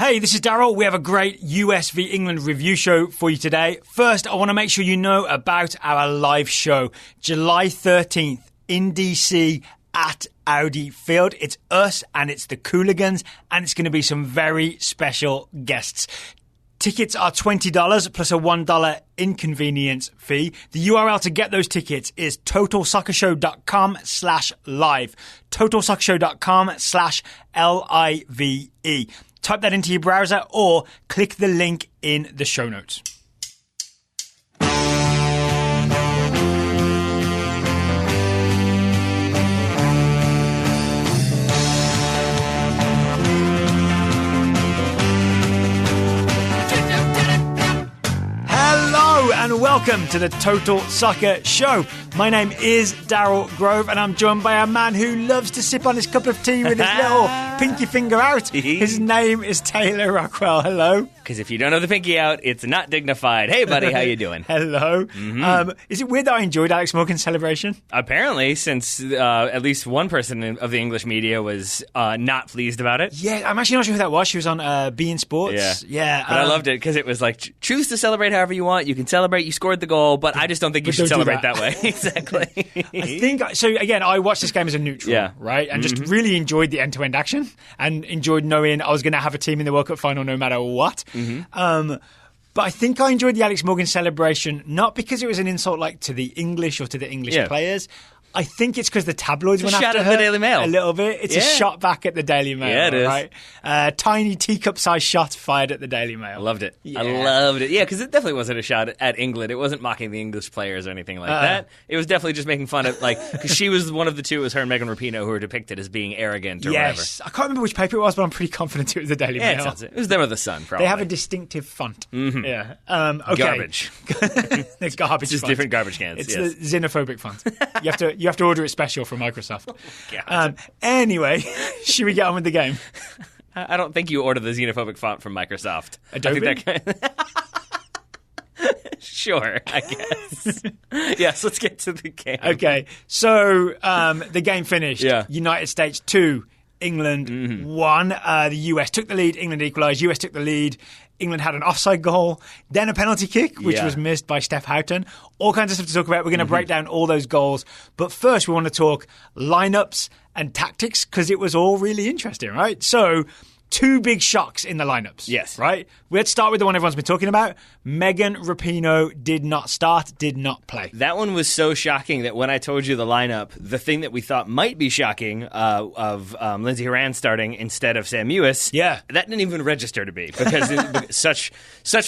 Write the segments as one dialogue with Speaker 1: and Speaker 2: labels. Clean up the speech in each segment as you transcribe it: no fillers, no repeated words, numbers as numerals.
Speaker 1: Hey, this is Daryl. We have a great US v England review show for you today. First, I want to make sure you know about our live show, July 13th in DC at Audi Field. It's us and it's the Cooligans, and it's going to be some very special guests. Tickets are $20 plus a $1 inconvenience fee. The URL to get those tickets is totalsoccershow.com/live. totalsoccershow.com/LIVE. Type that into your browser or click the link in the show notes. Hello and welcome to the Total Soccer Show. My name is Daryl Grove and I'm joined by a man who loves to sip on his cup of tea with his little pinky finger out. His name is Taylor Rockwell. Hello.
Speaker 2: Because if you don't have the pinky out, it's not dignified. Hey, buddy, how you doing?
Speaker 1: Hello. Mm-hmm. Is it weird that I enjoyed Alex Morgan's celebration?
Speaker 2: Apparently, since at least one person of the English media was not pleased about it.
Speaker 1: Yeah, I'm actually not sure who that was. She was on Bein Sports.
Speaker 2: Yeah. But I loved it because it was like, choose to celebrate however you want. You can celebrate you scored the goal, but I just don't think you should celebrate that way. Exactly.
Speaker 1: I think, so again, I watched this game as a neutral, right? And just really enjoyed the end-to-end action and enjoyed knowing I was going to have a team in the World Cup final no matter what. But I think I enjoyed the Alex Morgan celebration, not because it was an insult like to the English or to the English players. I think it's because the tabloids went after her.
Speaker 2: Shot at the Daily Mail.
Speaker 1: A little bit. It's a shot back at the Daily Mail.
Speaker 2: Yeah, it is.
Speaker 1: Right? Tiny teacup-sized shot fired at the Daily Mail.
Speaker 2: I loved it. Yeah. I loved it. Yeah, because it definitely wasn't a shot at England. It wasn't mocking the English players or anything like that. It was definitely just making fun of, because she was one of the two. It was her and Megan Rapinoe who were depicted as being arrogant or whatever.
Speaker 1: I can't remember which paper it was, but I'm pretty confident it was the Daily Mail.
Speaker 2: It was them or the Sun, probably.
Speaker 1: They have a distinctive font. Mm-hmm. Yeah. Okay.
Speaker 2: Garbage.
Speaker 1: It's garbage.
Speaker 2: Just
Speaker 1: font.
Speaker 2: different garbage cans.
Speaker 1: It's the xenophobic font. You have to order it special from Microsoft.
Speaker 2: Oh,
Speaker 1: anyway, should we get on with the game?
Speaker 2: I don't think you order the xenophobic font from Microsoft.
Speaker 1: Adobe?
Speaker 2: Sure, I guess. Yes, let's get to the game.
Speaker 1: Okay, so the game finished.
Speaker 2: Yeah.
Speaker 1: United States 2, England 1. The US took the lead, England equalised, US took the lead. England had an offside goal, then a penalty kick, which was missed by Steph Houghton. All kinds of stuff to talk about. We're going to break down all those goals. But first, we want to talk lineups and tactics because it was all really interesting, right? So, two big shocks in the lineups.
Speaker 2: Yes.
Speaker 1: Right? Let's start with the one everyone's been talking about. Megan Rapinoe did not start, did not play.
Speaker 2: That one was so shocking that when I told you the lineup, the thing that we thought might be shocking of Lindsey Horan starting instead of Sam Mewis, that didn't even register to me because such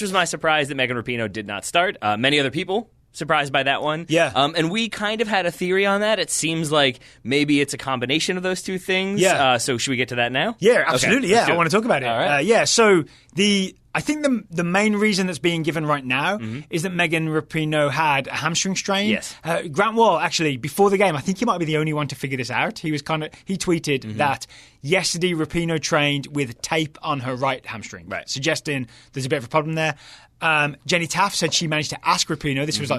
Speaker 2: was my surprise that Megan Rapinoe did not start. Many other people surprised by that one.
Speaker 1: Yeah.
Speaker 2: And we kind of had a theory on that. It seems like maybe it's a combination of those two things.
Speaker 1: Yeah.
Speaker 2: So should we get to that now?
Speaker 1: Yeah, absolutely.
Speaker 2: Okay,
Speaker 1: I want to talk about it.
Speaker 2: All right.
Speaker 1: So I think the main reason that's being given right now is that Megan Rapinoe had a hamstring strain.
Speaker 2: Yes.
Speaker 1: Grant Wall, actually, before the game, I think he might be the only one to figure this out. He tweeted that yesterday Rapinoe trained with tape on her right hamstring, suggesting there's a bit of a problem there. Jenny Taft said she managed to ask Rapinoe. This was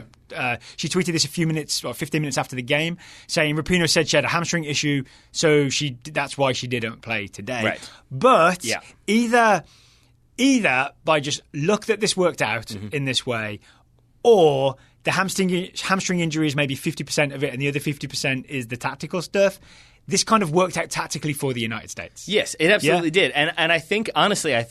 Speaker 1: she tweeted this a few minutes or 15 minutes after the game, saying Rapinoe said she had a hamstring issue, so that's why she didn't play today.
Speaker 2: Right.
Speaker 1: But either by just luck that this worked out in this way, or the hamstring injury is maybe 50% of it and the other 50% is the tactical stuff. This kind of worked out tactically for the United States.
Speaker 2: Yes, it absolutely did. And I think, honestly, that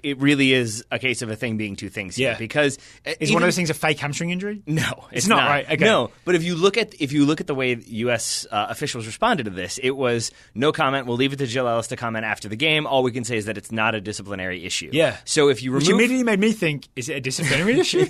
Speaker 2: it really is a case of a thing being two things here. Because
Speaker 1: is one of those things a fake hamstring injury?
Speaker 2: No,
Speaker 1: it's not, right? Okay.
Speaker 2: No, but if you look at the way U.S. Officials responded to this, it was no comment. We'll leave it to Jill Ellis to comment after the game. All we can say is that it's not a disciplinary issue.
Speaker 1: Yeah.
Speaker 2: So if you remove,
Speaker 1: which immediately made me think, is it a disciplinary issue?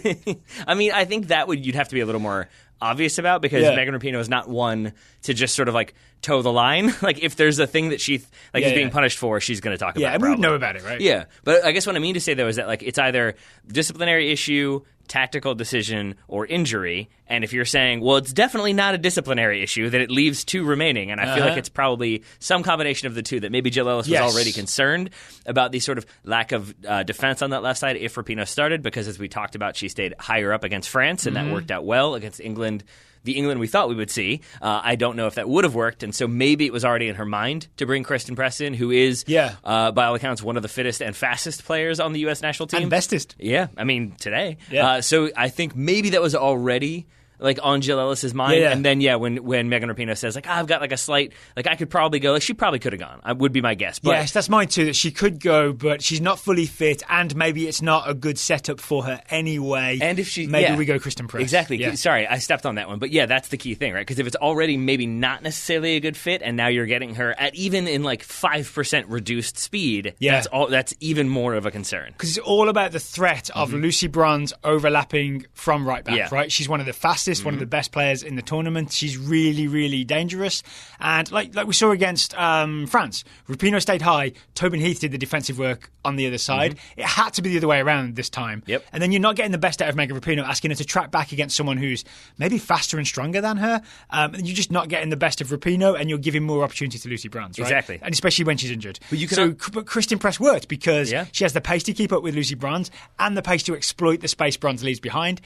Speaker 2: I mean, I think that you'd have to be a little more obvious about because Megan Rapinoe is not one to just sort of toe the line. If there's a thing that she is being punished for, she's going to talk about it.
Speaker 1: Yeah, and we would know about it, right?
Speaker 2: Yeah. But I guess what I mean to say, though, is that it's either disciplinary issue, tactical decision, or injury. And if you're saying, well, it's definitely not a disciplinary issue, then it leaves two remaining. And I feel like it's probably some combination of the two, that maybe Jill Ellis was already concerned about the sort of lack of defense on that left side if Rapinoe started, because as we talked about, she stayed higher up against France, and that worked out well. Against England, the England we thought we would see. I don't know if that would have worked, and so maybe it was already in her mind to bring Kristen Press in, who is, by all accounts, one of the fittest and fastest players on the U.S. national team.
Speaker 1: And bestest.
Speaker 2: Yeah, I mean, today.
Speaker 1: Yeah.
Speaker 2: So I think maybe that was already like on Jill Ellis's mind, and then when Megan Rapinoe says like I've got like a slight I could probably go, like she probably could have gone. I would be my guess. But
Speaker 1: yes, that's mine too. That she could go, but she's not fully fit, and maybe it's not a good setup for her anyway.
Speaker 2: And if she
Speaker 1: maybe we go Kristen Press.
Speaker 2: Exactly.
Speaker 1: Yeah.
Speaker 2: Sorry, I stepped on that one, but that's the key thing, right? Because if it's already maybe not necessarily a good fit, and now you're getting her at even in like 5% reduced speed, that's even more of a concern.
Speaker 1: Because it's all about the threat of Lucy Bronze overlapping from right back. Right, she's one of the fastest, one of the best players in the tournament. She's really, really dangerous. And like we saw against France, Rapinoe stayed high. Tobin Heath did the defensive work on the other side. It had to be the other way around this time.
Speaker 2: Yep.
Speaker 1: And then you're not getting the best out of Megan Rapinoe, asking her to track back against someone who's maybe faster and stronger than her. And you're just not getting the best of Rapinoe, and you're giving more opportunity to Lucy Bronze. Right?
Speaker 2: Exactly.
Speaker 1: And especially when she's injured.
Speaker 2: But
Speaker 1: but Kristen Press worked because she has the pace to keep up with Lucy Bronze and the pace to exploit the space Bronze leaves behind.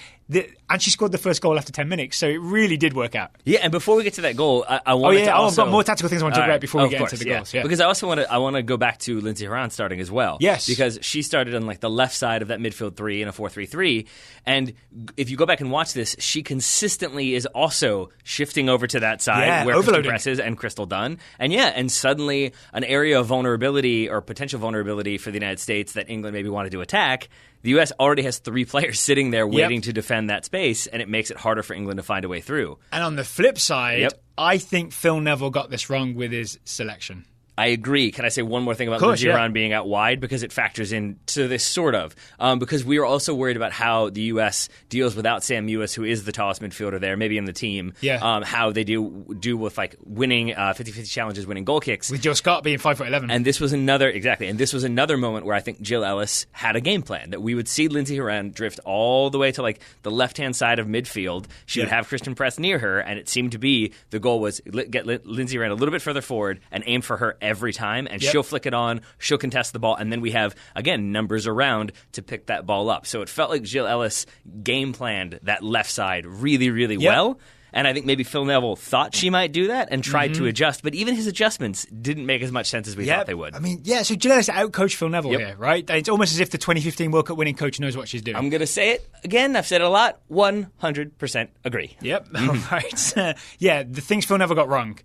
Speaker 1: And she scored the first goal after 10 minutes. So it really did work out.
Speaker 2: Yeah, and before we get to that goal, I want to
Speaker 1: I've got more tactical things I want to talk about before we get into the goals.
Speaker 2: Because I also want to go back to Lindsey Horan starting as well.
Speaker 1: Yes.
Speaker 2: Because she started on like the left side of that midfield three in a 4-3-3. And if you go back and watch this, she consistently is also shifting over to that side where Kristen Press is and Crystal Dunn. And suddenly an area of vulnerability or potential vulnerability for the United States that England maybe wanted to attack, the U.S. already has 3 players sitting there waiting to defend that space, and it makes it harder for England to find a way through.
Speaker 1: And on the flip side, I think Phil Neville got this wrong with his selection.
Speaker 2: I agree. Can I say one more thing about Lindsey Horan being out wide? Because it factors into this sort of. Because we are also worried about how the U.S. deals without Sam Mewis, who is the tallest midfielder there, maybe in the team. How they do with like winning 50-50 challenges, winning goal kicks.
Speaker 1: With Jill Scott being 5'11".
Speaker 2: And this was another moment where I think Jill Ellis had a game plan, that we would see Lindsey Horan drift all the way to like the left-hand side of midfield. She would have Kristen Press near her, and it seemed to be the goal was get Lindsey Horan a little bit further forward and aim for her every time, and she'll flick it on, she'll contest the ball, and then we have, again, numbers around to pick that ball up. So it felt like Jill Ellis game planned that left side really, really well. And I think maybe Phil Neville thought she might do that and tried to adjust, but even his adjustments didn't make as much sense as we thought they would.
Speaker 1: I mean, so Jill Ellis outcoached Phil Neville here, right? It's almost as if the 2015 World Cup winning coach knows what she's doing.
Speaker 2: I'm going to say it again. I've said it a lot. 100% agree.
Speaker 1: Yep. All right. The things Phil Neville got wrong.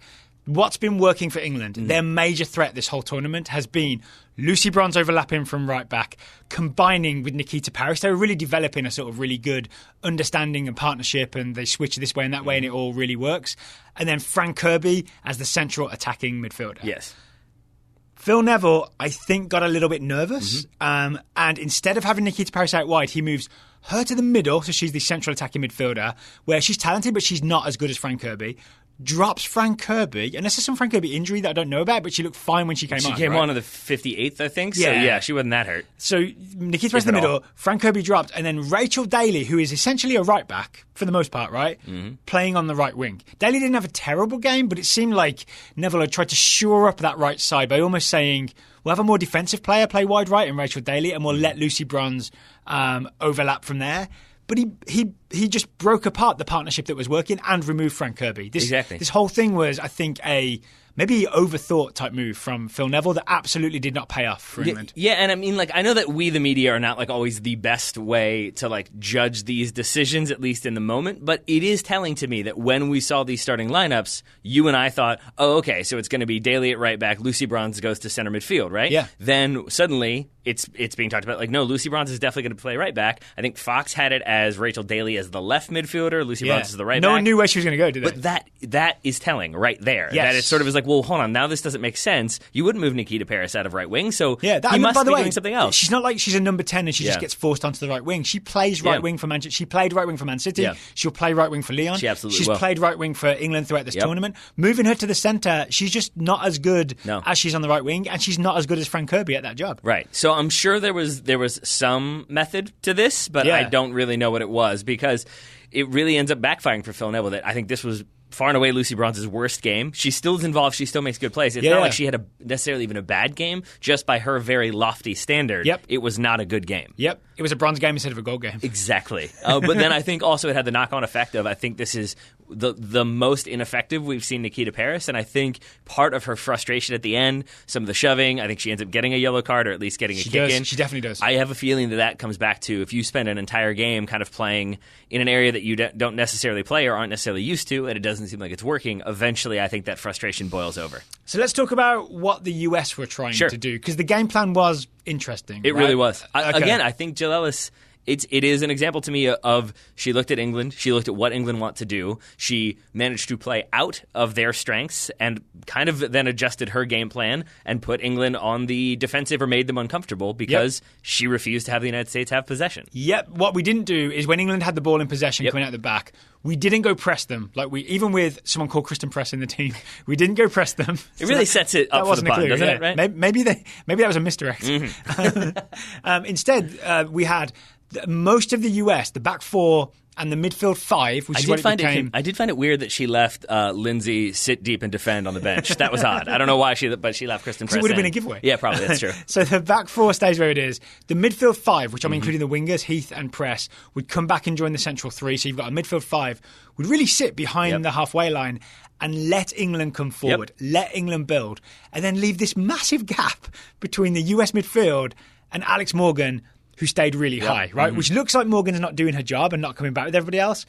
Speaker 1: What's been working for England, their major threat this whole tournament has been Lucy Bronze overlapping from right back, combining with Nikita Parris. They were really developing a sort of really good understanding and partnership, and they switch this way and that way, and it all really works. And then Frank Kirby as the central attacking midfielder.
Speaker 2: Yes.
Speaker 1: Phil Neville, I think, got a little bit nervous, and instead of having Nikita Parris out wide, he moves her to the middle, so she's the central attacking midfielder, where she's talented, but she's not as good as Frank Kirby. Drops Frank Kirby, and this is some Frank Kirby injury that I don't know about, but she looked fine when she came on.
Speaker 2: She came on the 58th, I think. So, she wasn't that hurt.
Speaker 1: So, Nikita Parris in the middle, Frank Kirby dropped, and then Rachel Daly, who is essentially a right back, for the most part, right? Playing on the right wing. Daly didn't have a terrible game, but it seemed like Neville had tried to shore up that right side by almost saying, we'll have a more defensive player play wide right in Rachel Daly, and we'll let Lucy Bronze overlap from there. But he just broke apart the partnership that was working and removed Frank Kirby. This whole thing was, I think, a maybe overthought type move from Phil Neville that absolutely did not pay off for England.
Speaker 2: Yeah, and I mean, like, I know that we, the media, are not like always the best way to like judge these decisions, at least in the moment. But it is telling to me that when we saw these starting lineups, you and I thought, oh, okay, so it's going to be Daly at right back, Lucy Bronze goes to center midfield, right?
Speaker 1: Yeah.
Speaker 2: Then suddenly it's being talked about like, no, Lucy Bronze is definitely going to play right back. I think Fox had it as Rachel Daly as the left midfielder, Lucy Bronze as the right back.
Speaker 1: No one knew where she was going to go, did they?
Speaker 2: But that is telling right there.
Speaker 1: Yes.
Speaker 2: That it sort of is like, well, hold on, now this doesn't make sense. You wouldn't move Nikita Parris out of right wing, so he must be doing something else.
Speaker 1: She's not like she's a number 10 and she just gets forced onto the right wing. She plays right wing for Manchester. She played right wing for Man City. She'll play right wing for Lyon. She's played right wing for England throughout this tournament. Moving her to the centre, she's just not as good as she's on the right wing, and she's not as good as Frank Kirby at that job.
Speaker 2: Right. So I'm sure there was some method to this, but I don't really know what it was, because it really ends up backfiring for Phil Neville. That I think this was far and away Lucy Bronze's worst game. She still is involved. She still makes good plays. It's not like she had necessarily even a bad game. Just by her very lofty standard, it was not a good game.
Speaker 1: Yep. It was a bronze game instead of a gold game.
Speaker 2: Exactly. But then I think also it had the knock-on effect of I think this is the most ineffective we've seen Nikita Paris, and I think part of her frustration at the end, some of the shoving, I think she ends up getting a yellow card or at least getting a kick in.
Speaker 1: She definitely does.
Speaker 2: I have a feeling that comes back to if you spend an entire game kind of playing in an area that you don't necessarily play or aren't necessarily used to, and it doesn't seem like it's working, eventually I think that frustration boils over.
Speaker 1: So let's talk about what the US were trying to do, because the game plan was interesting.
Speaker 2: It really was. Again, I think Jill Ellis, it is an example to me of she looked at England, she looked at what England want to do, she managed to play out of their strengths and kind of then adjusted her game plan and put England on the defensive or made them uncomfortable because she refused to have the United States have possession.
Speaker 1: Yep. What we didn't do is when England had the ball in possession coming out the back, we didn't go press them. Like even with someone called Kristen Press in the team, we didn't go press them.
Speaker 2: It really sets it up for the pun, doesn't it? Right?
Speaker 1: Maybe that was a misdirect. Instead, we had most of the US, the back four and the midfield five, which is what it became.
Speaker 2: I did find it weird that she left Lindsay sit deep and defend on the bench. That was odd. I don't know why but she left Kristen Press.
Speaker 1: It would have been a giveaway.
Speaker 2: Yeah, probably. That's true.
Speaker 1: So the back four stays where it is. The midfield five, which I'm including the wingers, Heath and Press, would come back and join the central three. So you've got a midfield five, would really sit behind the halfway line and let England come forward, let England build, and then leave this massive gap between the US midfield and Alex Morgan, who stayed really high, right? Which looks like Morgan's not doing her job and not coming back with everybody else.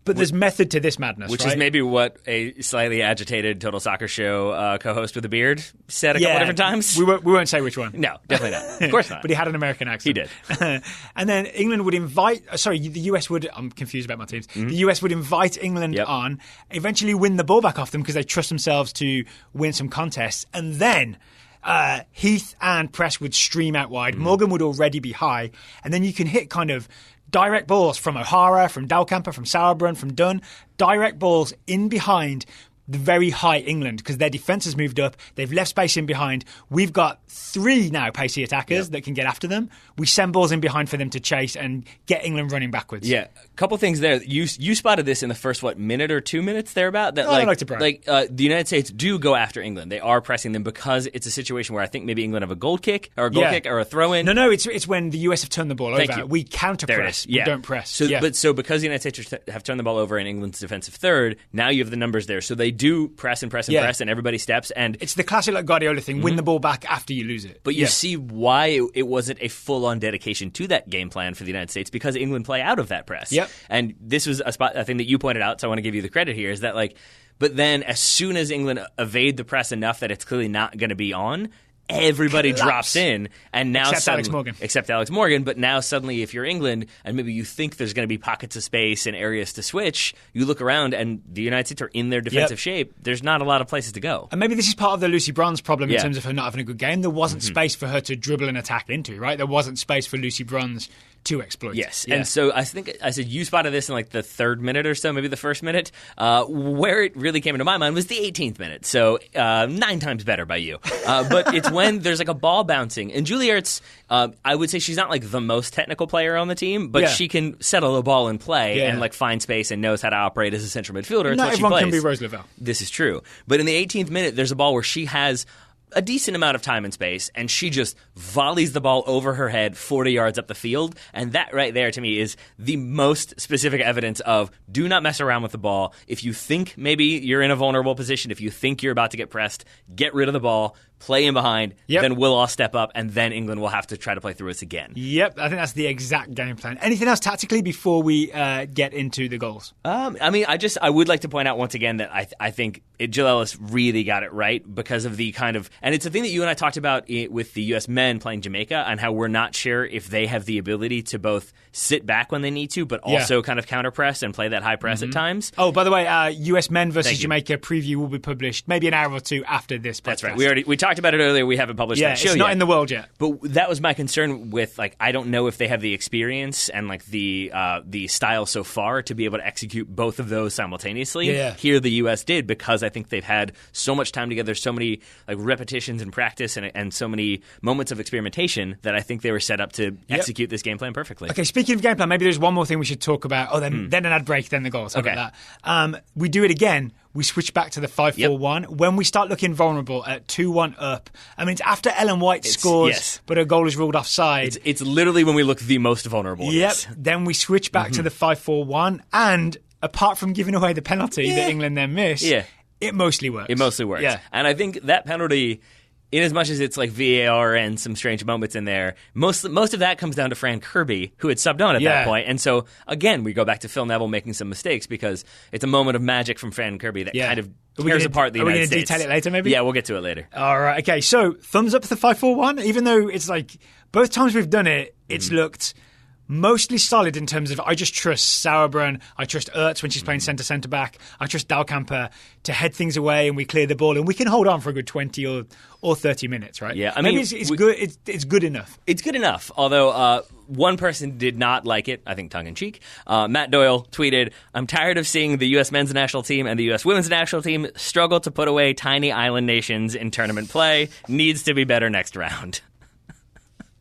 Speaker 1: But there's method to this madness,
Speaker 2: which is maybe what a slightly agitated Total Soccer Show co-host with a beard said a couple different times.
Speaker 1: We won't say which one.
Speaker 2: No, definitely not. Of course not.
Speaker 1: But he had an American accent.
Speaker 2: He did.
Speaker 1: And then England would invite... the US would... I'm confused about my teams. The US would invite England on, eventually win the ball back off them because they trust themselves to win some contests. And then... Heath and Press would stream out wide. Morgan would already be high. And then you can hit kind of direct balls from O'Hara, from Dalkamper, from Sauerbrunn, from Dunn. Direct balls in behind the very high England because their defence has moved up. They've left space in behind. We've got three now pacey attackers that can get after them. We send balls in behind for them to chase and get England running backwards.
Speaker 2: Yeah, a couple things there. You spotted this in the first, minute or 2 minutes thereabout? That,
Speaker 1: I like to brag.
Speaker 2: The United States do go after England. They are pressing them because it's a situation where I think maybe England have a goal kick or a throw-in.
Speaker 1: No, it's when the US have turned the ball over. We counter-press. We don't press.
Speaker 2: So because the United States have turned the ball over in England's defensive third, now you have the numbers there. So they do press and press and press, and everybody steps. And
Speaker 1: it's the classic Guardiola thing: win the ball back after you lose it.
Speaker 2: But you see why it wasn't a full-on dedication to that game plan for the United States because England play out of that press.
Speaker 1: Yep.
Speaker 2: And this was a thing that you pointed out, so I want to give you the credit here. Is that but then as soon as England evade the press enough that it's clearly not going to be on. Everybody drops in, and now except Alex Morgan. But now suddenly, if you're England, and maybe you think there's going to be pockets of space and areas to switch, you look around, and the United States are in their defensive shape. There's not a lot of places to go.
Speaker 1: And maybe this is part of the Lucy Bronze problem in terms of her not having a good game. There wasn't space for her to dribble and attack into, right? There wasn't space for Lucy Bronze to exploit.
Speaker 2: Yes, and so I think I said you spotted this in the third minute or so, maybe the first minute. Where it really came into my mind was the 18th minute, so 9 times better by you. But it's when there's a ball bouncing, and Julie Ertz, I would say she's not the most technical player on the team, but she can settle a ball in play and find space and knows how to operate as a central midfielder. It's
Speaker 1: not
Speaker 2: what
Speaker 1: everyone
Speaker 2: she plays.
Speaker 1: Can be Rose Lavelle.
Speaker 2: This is true, but in the 18th minute, there's a ball where she has a decent amount of time and space, and she just volleys the ball over her head 40 yards up the field, and that right there to me is the most specific evidence of do not mess around with the ball. If you think maybe you're in a vulnerable position, if you think you're about to get pressed, get rid of the ball, play in behind, then we'll all step up, and then England will have to try to play through us again.
Speaker 1: Yep, I think that's the exact game plan. Anything else tactically before we get into the goals?
Speaker 2: I would like to point out once again that I think Jill Ellis really got it right because of the kind of, and it's a thing that you and I talked about with the U.S. men playing Jamaica and how we're not sure if they have the ability to both sit back when they need to, but also kind of counter press and play that high press at times.
Speaker 1: Oh, by the way, U.S. men versus Jamaica preview will be published maybe an hour or two after this podcast.
Speaker 2: That's right. We talked talked about it earlier. We haven't published that show yet.
Speaker 1: It's not in the world yet.
Speaker 2: But that was my concern with, like, I don't know if they have the experience and, like, the style so far to be able to execute both of those simultaneously.
Speaker 1: Yeah.
Speaker 2: Here the U.S. did, because I think they've had so much time together, so many, like, repetitions and practice and so many moments of experimentation that I think they were set up to execute this game plan perfectly.
Speaker 1: Okay, speaking of game plan, maybe there's one more thing we should talk about. Oh, then an ad break, then the goals. How about that? We do it again. We switch back to the 5-4-1. When we start looking vulnerable at 2-1 up, I mean, it's after Ellen White scores, but her goal is ruled offside.
Speaker 2: It's literally when we look the most vulnerable.
Speaker 1: Yep.
Speaker 2: Yes.
Speaker 1: Then we switch back to the 5-4-1. And apart from giving away the penalty that England then missed, it mostly works.
Speaker 2: It mostly works.
Speaker 1: Yeah.
Speaker 2: And I think that penalty, in as much as it's like VAR and some strange moments in there, most of that comes down to Fran Kirby, who had subbed on at that point. And so, again, we go back to Phil Neville making some mistakes because it's a moment of magic from Fran Kirby that kind of tears apart the United States.
Speaker 1: Are we going to detail it later, maybe?
Speaker 2: Yeah, we'll get to it later.
Speaker 1: All right. Okay, so thumbs up for the 5-4-1, even though it's like both times we've done it, it's looked mostly solid in terms of I just trust Sauerbrunn, I trust Ertz when she's playing centre back, I trust Dahlkamper to head things away and we clear the ball and we can hold on for a good 20 or 30 minutes, right?
Speaker 2: Yeah, I mean,
Speaker 1: maybe it's good. It's good enough.
Speaker 2: It's good enough, although one person did not like it, I think tongue-in-cheek. Matt Doyle tweeted, "I'm tired of seeing the U.S. men's national team and the U.S. women's national team struggle to put away tiny island nations in tournament play. Needs to be better next round."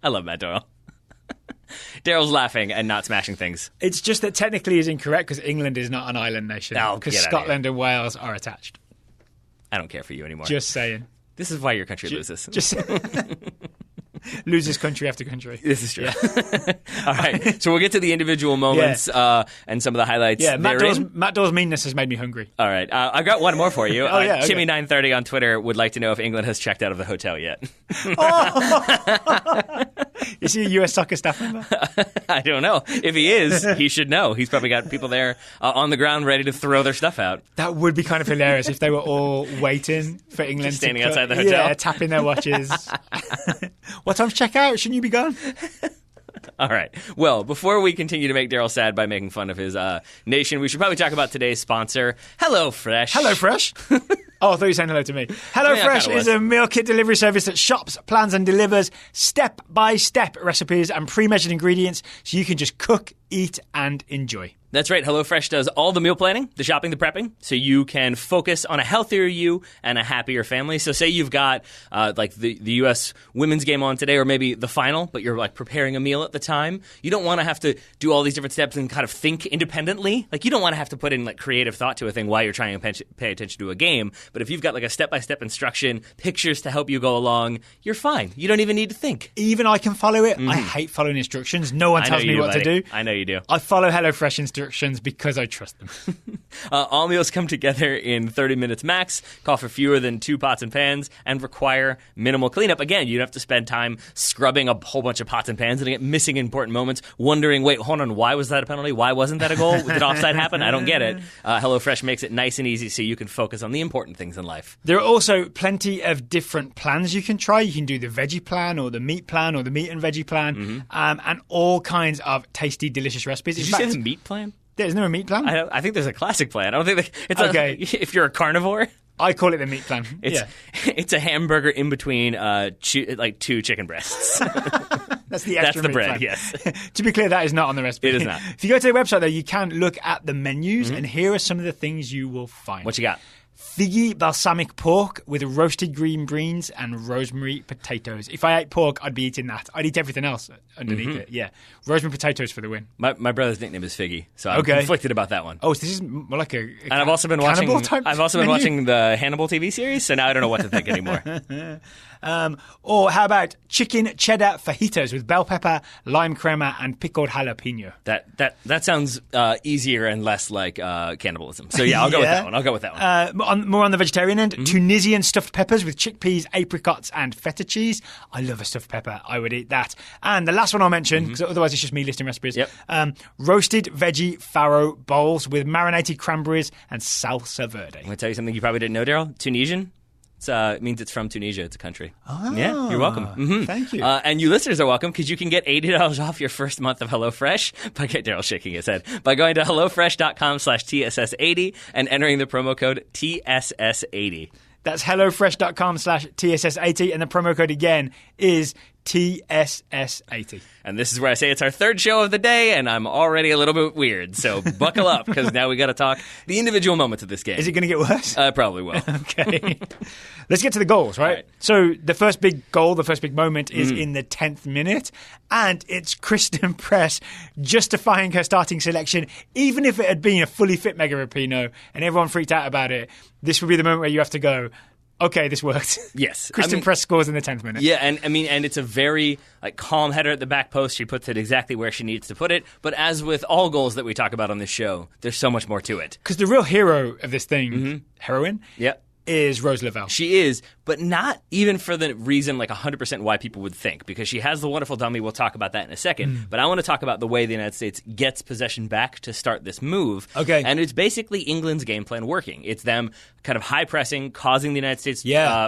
Speaker 2: I love Matt Doyle. Daryl's laughing and not smashing things.
Speaker 1: It's just that technically is incorrect because England is not an island nation. Because Scotland and Wales are attached.
Speaker 2: I don't care for you anymore.
Speaker 1: Just saying.
Speaker 2: This is why your country loses.
Speaker 1: Loses country after country.
Speaker 2: This is true. Yeah. All right. So we'll get to the individual moments and some of the highlights.
Speaker 1: Yeah, Matt Doyle's meanness has made me hungry.
Speaker 2: All right. I got one more for you.
Speaker 1: Okay.
Speaker 2: Chimmy930 on Twitter would like to know if England has checked out of the hotel yet.
Speaker 1: Is he a U.S. soccer staff member?
Speaker 2: I don't know. If he is, he should know. He's probably got people there on the ground ready to throw their stuff out.
Speaker 1: That would be kind of hilarious if they were all waiting for England
Speaker 2: just standing outside the hotel.
Speaker 1: Yeah, tapping their watches. What time's checkout? Shouldn't you be gone?
Speaker 2: All right. Well, before we continue to make Daryl sad by making fun of his nation, we should probably talk about today's sponsor, HelloFresh.
Speaker 1: HelloFresh? Oh, I thought you were saying hello to me. HelloFresh is a meal kit delivery service that shops, plans, and delivers step-by-step recipes and pre-measured ingredients so you can just cook, eat, and enjoy.
Speaker 2: That's right. HelloFresh does all the meal planning, the shopping, the prepping, so you can focus on a healthier you and a happier family. So say you've got like the U.S. women's game on today or maybe the final, but you're like preparing a meal at the time. You don't want to have to do all these different steps and kind of think independently. Like you don't want to have to put in like creative thought to a thing while you're trying to pay attention to a game. But if you've got like a step-by-step instruction, pictures to help you go along, you're fine. You don't even need to think.
Speaker 1: Even I can follow it. I hate following instructions. No one tells me what to do.
Speaker 2: I know you do.
Speaker 1: I follow HelloFresh instructions because I trust them.
Speaker 2: All meals come together in 30 minutes max, call for fewer than 2 pots and pans, and require minimal cleanup. Again, you don't have to spend time scrubbing a whole bunch of pots and pans and get missing important moments, wondering, wait, hold on, why was that a penalty? Why wasn't that a goal? Did offside happen? I don't get it. HelloFresh makes it nice and easy so you can focus on the important things in life.
Speaker 1: There are also plenty of different plans you can try. You can do the veggie plan or the meat plan or the meat and veggie plan and all kinds of tasty, delicious recipes.
Speaker 2: Did you say the meat plan?
Speaker 1: There's no meat plan?
Speaker 2: I think there's a classic plan. I don't think it's
Speaker 1: okay.
Speaker 2: If you're a carnivore.
Speaker 1: I call it the meat plan.
Speaker 2: It's a hamburger in between like 2 chicken breasts.
Speaker 1: That's the extra
Speaker 2: That's the bread,
Speaker 1: plan.
Speaker 2: yes.
Speaker 1: To be clear, that is not on the recipe.
Speaker 2: It is not.
Speaker 1: If you go to the website, though, you can look at the menus, and here are some of the things you will find.
Speaker 2: What you got?
Speaker 1: Figgy balsamic pork with roasted green beans and rosemary potatoes. If I ate pork, I'd be eating that. I'd eat everything else underneath it. Yeah. Rosemary potatoes for the win.
Speaker 2: My brother's nickname is Figgy, so I'm conflicted about that one.
Speaker 1: Oh, so this is more like a
Speaker 2: and I've also been watching the Hannibal TV series, so now I don't know what to think anymore.
Speaker 1: Or how about chicken cheddar fajitas with bell pepper, lime crema, and pickled jalapeno?
Speaker 2: That sounds easier and less like cannibalism. So yeah, I'll go with that one.
Speaker 1: More on the vegetarian end, Tunisian stuffed peppers with chickpeas, apricots, and feta cheese. I love a stuffed pepper. I would eat that. And the last one I'll mention, because otherwise it's just me listing recipes, roasted veggie farro bowls with marinated cranberries and salsa verde.
Speaker 2: I'm going to tell you something you probably didn't know, Daryl. Tunisian. It means it's from Tunisia. It's a country.
Speaker 1: Oh,
Speaker 2: yeah, you're welcome.
Speaker 1: Thank you.
Speaker 2: And you listeners are welcome because you can get $80 off your first month of HelloFresh by Daryl shaking his head by going to HelloFresh.com/TSS80 and entering the promo code TSS80.
Speaker 1: That's hellofresh.com/TSS80. And the promo code again is TSS80.
Speaker 2: And this is where I say it's our third show of the day, and I'm already a little bit weird. So buckle up, because now we got to talk the individual moments of this game.
Speaker 1: Is it going to get worse?
Speaker 2: Probably will.
Speaker 1: Okay. Let's get to the goals, right? So the first big goal, the first big moment is in the 10th minute, and it's Kristen Press justifying her starting selection. Even if it had been a fully fit Megan Rapinoe and everyone freaked out about it, this would be the moment where you have to go, okay, this worked.
Speaker 2: Yes.
Speaker 1: Kristen Press scores in the 10th minute.
Speaker 2: Yeah, and it's a very calm header at the back post. She puts it exactly where she needs to put it. But as with all goals that we talk about on this show, there's so much more to it.
Speaker 1: Because the real hero of this thing, heroine, is Rose Lavelle.
Speaker 2: She is, but not even for the reason 100% why people would think, because she has the wonderful dummy. We'll talk about that in a second. But I want to talk about the way the United States gets possession back to start this move.
Speaker 1: Okay.
Speaker 2: And it's basically England's game plan working. It's them kind of high pressing, causing the United States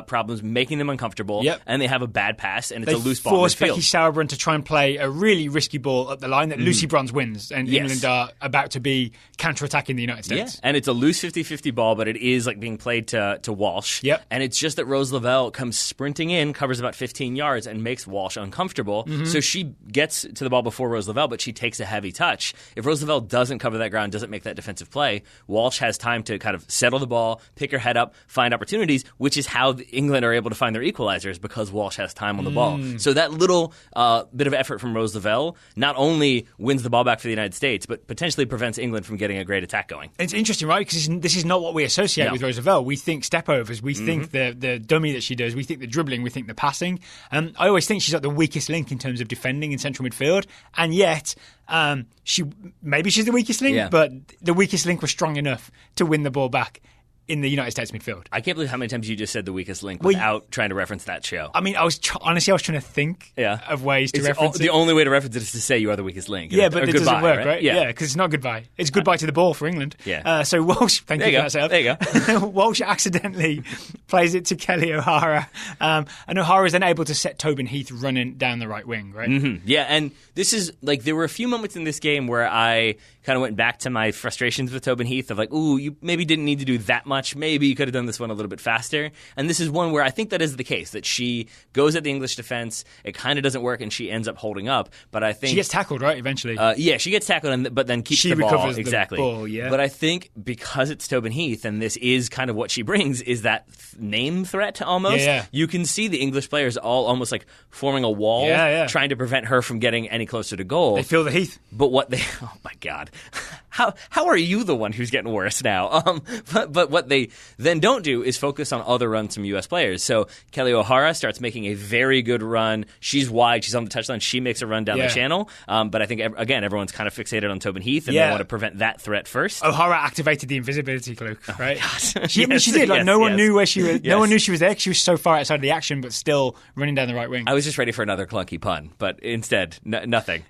Speaker 2: problems, making them uncomfortable, and they have a bad pass, and it's a loose ball in midfield.
Speaker 1: They force Becky Sauerbrunn to try and play a really risky ball up the line that Lucy Bronze wins, and England are about to be counter-attacking the United States.
Speaker 2: Yeah, and it's a loose 50-50 ball, but it is being played to Walsh.
Speaker 1: Yep.
Speaker 2: And it's just that Rose Lavelle comes sprinting in, covers about 15 yards, and makes Walsh uncomfortable. So she gets to the ball before Rose Lavelle, but she takes a heavy touch. If Rose Lavelle doesn't cover that ground, doesn't make that defensive play, Walsh has time to kind of settle the ball, pick her head up, find opportunities, which is how England are able to find their equalizers, because Walsh has time on the ball. So that little bit of effort from Rose Lavelle not only wins the ball back for the United States, but potentially prevents England from getting a great attack going.
Speaker 1: It's interesting, right? Because this is not what we associate with Rose Lavelle. We think step-overs, we think the dummy that she does, we think the dribbling, we think the passing. I always think she's the weakest link in terms of defending in central midfield, and yet maybe she's the weakest link, but the weakest link was strong enough to win the ball back in the United States midfield.
Speaker 2: I can't believe how many times you just said the weakest link without trying to reference that show.
Speaker 1: I mean, honestly, I was trying to think of ways to reference it.
Speaker 2: The only way to reference it is to say you are the weakest link.
Speaker 1: Yeah, but it doesn't work, right?
Speaker 2: Yeah,
Speaker 1: because it's not goodbye. It's goodbye to the ball for England.
Speaker 2: Yeah.
Speaker 1: So Walsh, thank you for that setup.
Speaker 2: There you
Speaker 1: go. Walsh accidentally plays it to Kelly O'Hara. And O'Hara is then able to set Tobin Heath running down the right wing, right?
Speaker 2: Yeah, and this is, there were a few moments in this game where I kind of went back to my frustrations with Tobin Heath of you maybe didn't need to do that much. Maybe you could have done this one a little bit faster. And this is one where I think that is the case, that she goes at the English defense, it kind of doesn't work, and she ends up holding up. But I think
Speaker 1: she gets tackled, right, eventually?
Speaker 2: She gets tackled, but then keeps
Speaker 1: she
Speaker 2: the ball.
Speaker 1: Recovers
Speaker 2: exactly.
Speaker 1: The ball, yeah.
Speaker 2: But I think because it's Tobin Heath, and this is kind of what she brings, is that name threat almost.
Speaker 1: Yeah.
Speaker 2: You can see the English players all almost forming a wall, trying to prevent her from getting any closer to goal.
Speaker 1: They feel the Heath.
Speaker 2: But oh my God. How are you the one who's getting worse now? But what they then don't do is focus on other runs from U.S. players. So Kelly O'Hara starts making a very good run. She's wide. She's on the touchline. She makes a run down the channel. But I think, again, everyone's kind of fixated on Tobin Heath, and they want to prevent that threat first.
Speaker 1: O'Hara activated the invisibility cloak, right? She did.
Speaker 2: No
Speaker 1: one knew where she was. No one knew she was there because she was so far outside of the action, but still running down the right wing.
Speaker 2: I was just ready for another clunky pun, but instead, nothing.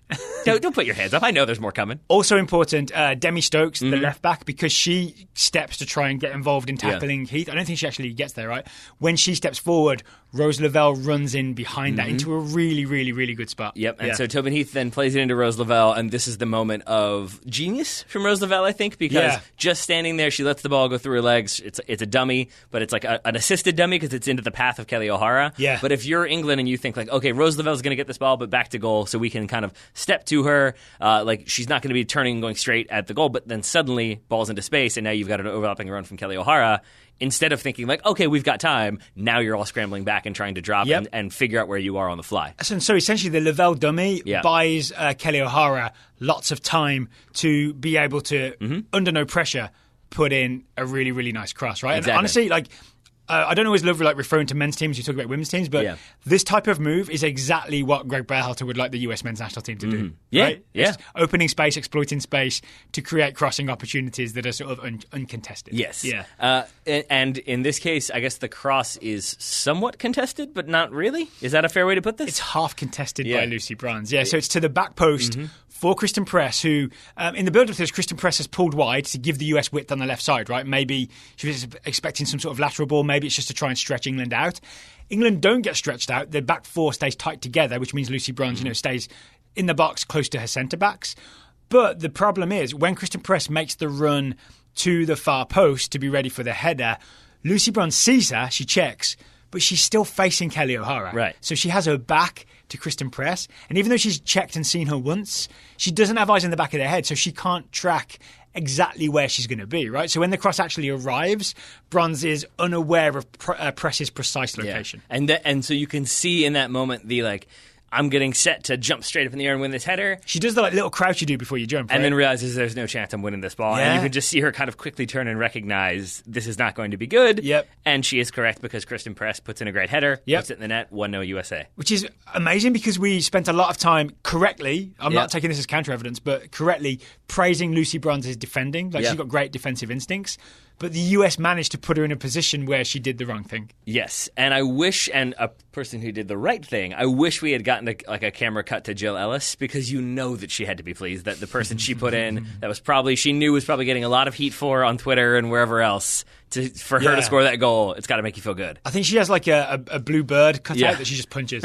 Speaker 2: Don't put your hands up. I know there's more coming.
Speaker 1: Also important, Demi Stokes, the left back, because she steps to try and get involved in tackling Heath. I don't think she actually gets there, right? When she steps forward, Rose Lavelle runs in behind that into a really, really, really good spot.
Speaker 2: Yep, and so Tobin Heath then plays it into Rose Lavelle, and this is the moment of genius from Rose Lavelle, I think, because just standing there, she lets the ball go through her legs. It's a dummy, but it's an assisted dummy because it's into the path of Kelly O'Hara.
Speaker 1: Yeah.
Speaker 2: But if you're England and you think, okay, Rose Lavelle's going to get this ball, but back to goal, so we can kind of step to her, she's not going to be turning and going straight at the goal, but then suddenly ball's into space, and now you've got an overlapping run from Kelly O'Hara. Instead of thinking okay, we've got time, now you're all scrambling back and trying to drop and figure out where you are on the fly.
Speaker 1: So essentially the Lavelle dummy buys Kelly O'Hara lots of time to be able to, under no pressure, put in a really, really nice cross, right?
Speaker 2: Exactly.
Speaker 1: And honestly, I don't always love referring to men's teams. You talk about women's teams, but this type of move is exactly what Greg Berhalter would like the US men's national team to do. Right?
Speaker 2: Yeah.
Speaker 1: It's opening space, exploiting space to create crossing opportunities that are sort of uncontested.
Speaker 2: Yes.
Speaker 1: Yeah.
Speaker 2: And in this case, I guess the cross is somewhat contested, but not really. Is that a fair way to put this?
Speaker 1: It's half contested by Lucy Bronze. Yeah. So it's to the back post. For Kristen Press, who, in the build-up to this, Kristen Press has pulled wide to give the US width on the left side, right? Maybe she was expecting some sort of lateral ball. Maybe it's just to try and stretch England out. England don't get stretched out. The back four stays tight together, which means Lucy Bronze, stays in the box close to her centre-backs. But the problem is, when Kristen Press makes the run to the far post to be ready for the header, Lucy Bronze sees her, she checks, but she's still facing Kelly O'Hara.
Speaker 2: Right.
Speaker 1: So she has her back to Kristen Press. And even though she's checked and seen her once, she doesn't have eyes in the back of their head, so she can't track exactly where she's going to be, right? So when the cross actually arrives, Bronze is unaware of Press's precise location.
Speaker 2: Yeah. And so you can see in that moment the, like, I'm getting set to jump straight up in the air and win this header.
Speaker 1: She does the little crouch you do before you jump, right?
Speaker 2: And then realizes there's no chance I'm winning this ball.
Speaker 1: Yeah.
Speaker 2: And you can just see her kind of quickly turn and recognize this is not going to be good.
Speaker 1: Yep.
Speaker 2: And she is correct because Kristen Press puts in a great header, puts it in the net, 1-0 USA.
Speaker 1: Which is amazing because we spent a lot of time correctly, I'm not taking this as counter-evidence, but correctly praising Lucy Bronze's defending. Like, she's got great defensive instincts. But the US managed to put her in a position where she did the wrong thing.
Speaker 2: Yes, and I wish, and a person who did the right thing, I wish we had gotten a camera cut to Jill Ellis, because you know that she had to be pleased that the person she put in, that was probably, she knew was probably getting a lot of heat for on Twitter and wherever else, for her to score that goal, it's got to make you feel good.
Speaker 1: I think she has like a blue bird cut out that she just punches.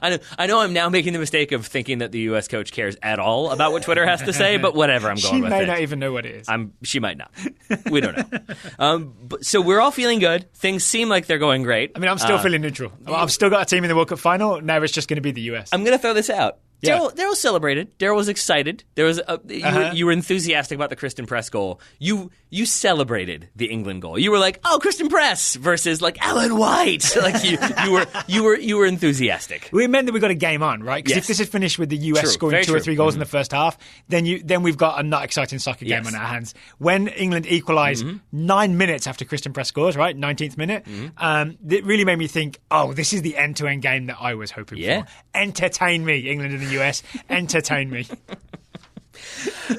Speaker 2: I know I'm now making the mistake of thinking that the U.S. coach cares at all about what Twitter has to say, but whatever, I'm going with it.
Speaker 1: She may not even know what it is.
Speaker 2: She might not. We don't know. So we're all feeling good. Things seem like they're going great.
Speaker 1: I mean, I'm still feeling neutral. I've still got a team in the World Cup final. Now it's just going to be the U.S.
Speaker 2: I'm going to throw this out.
Speaker 1: Yeah.
Speaker 2: Daryl celebrated. Daryl was excited. There was you were enthusiastic about the Kristen Press goal. You celebrated the England goal. You were like, "Oh, Kristen Press," versus like Ellen White. Like you were enthusiastic.
Speaker 1: It meant that we got a game on, right? Because if this had finished with the US scoring 2 or 3 goals in the first half, then we've got a not exciting soccer game on our hands. When England equalised 9 minutes after Kristen Press scores, right, 19th minute, it really made me think, oh, this is the end-to-end game that I was hoping for. Entertain me, England and the US. Entertain me.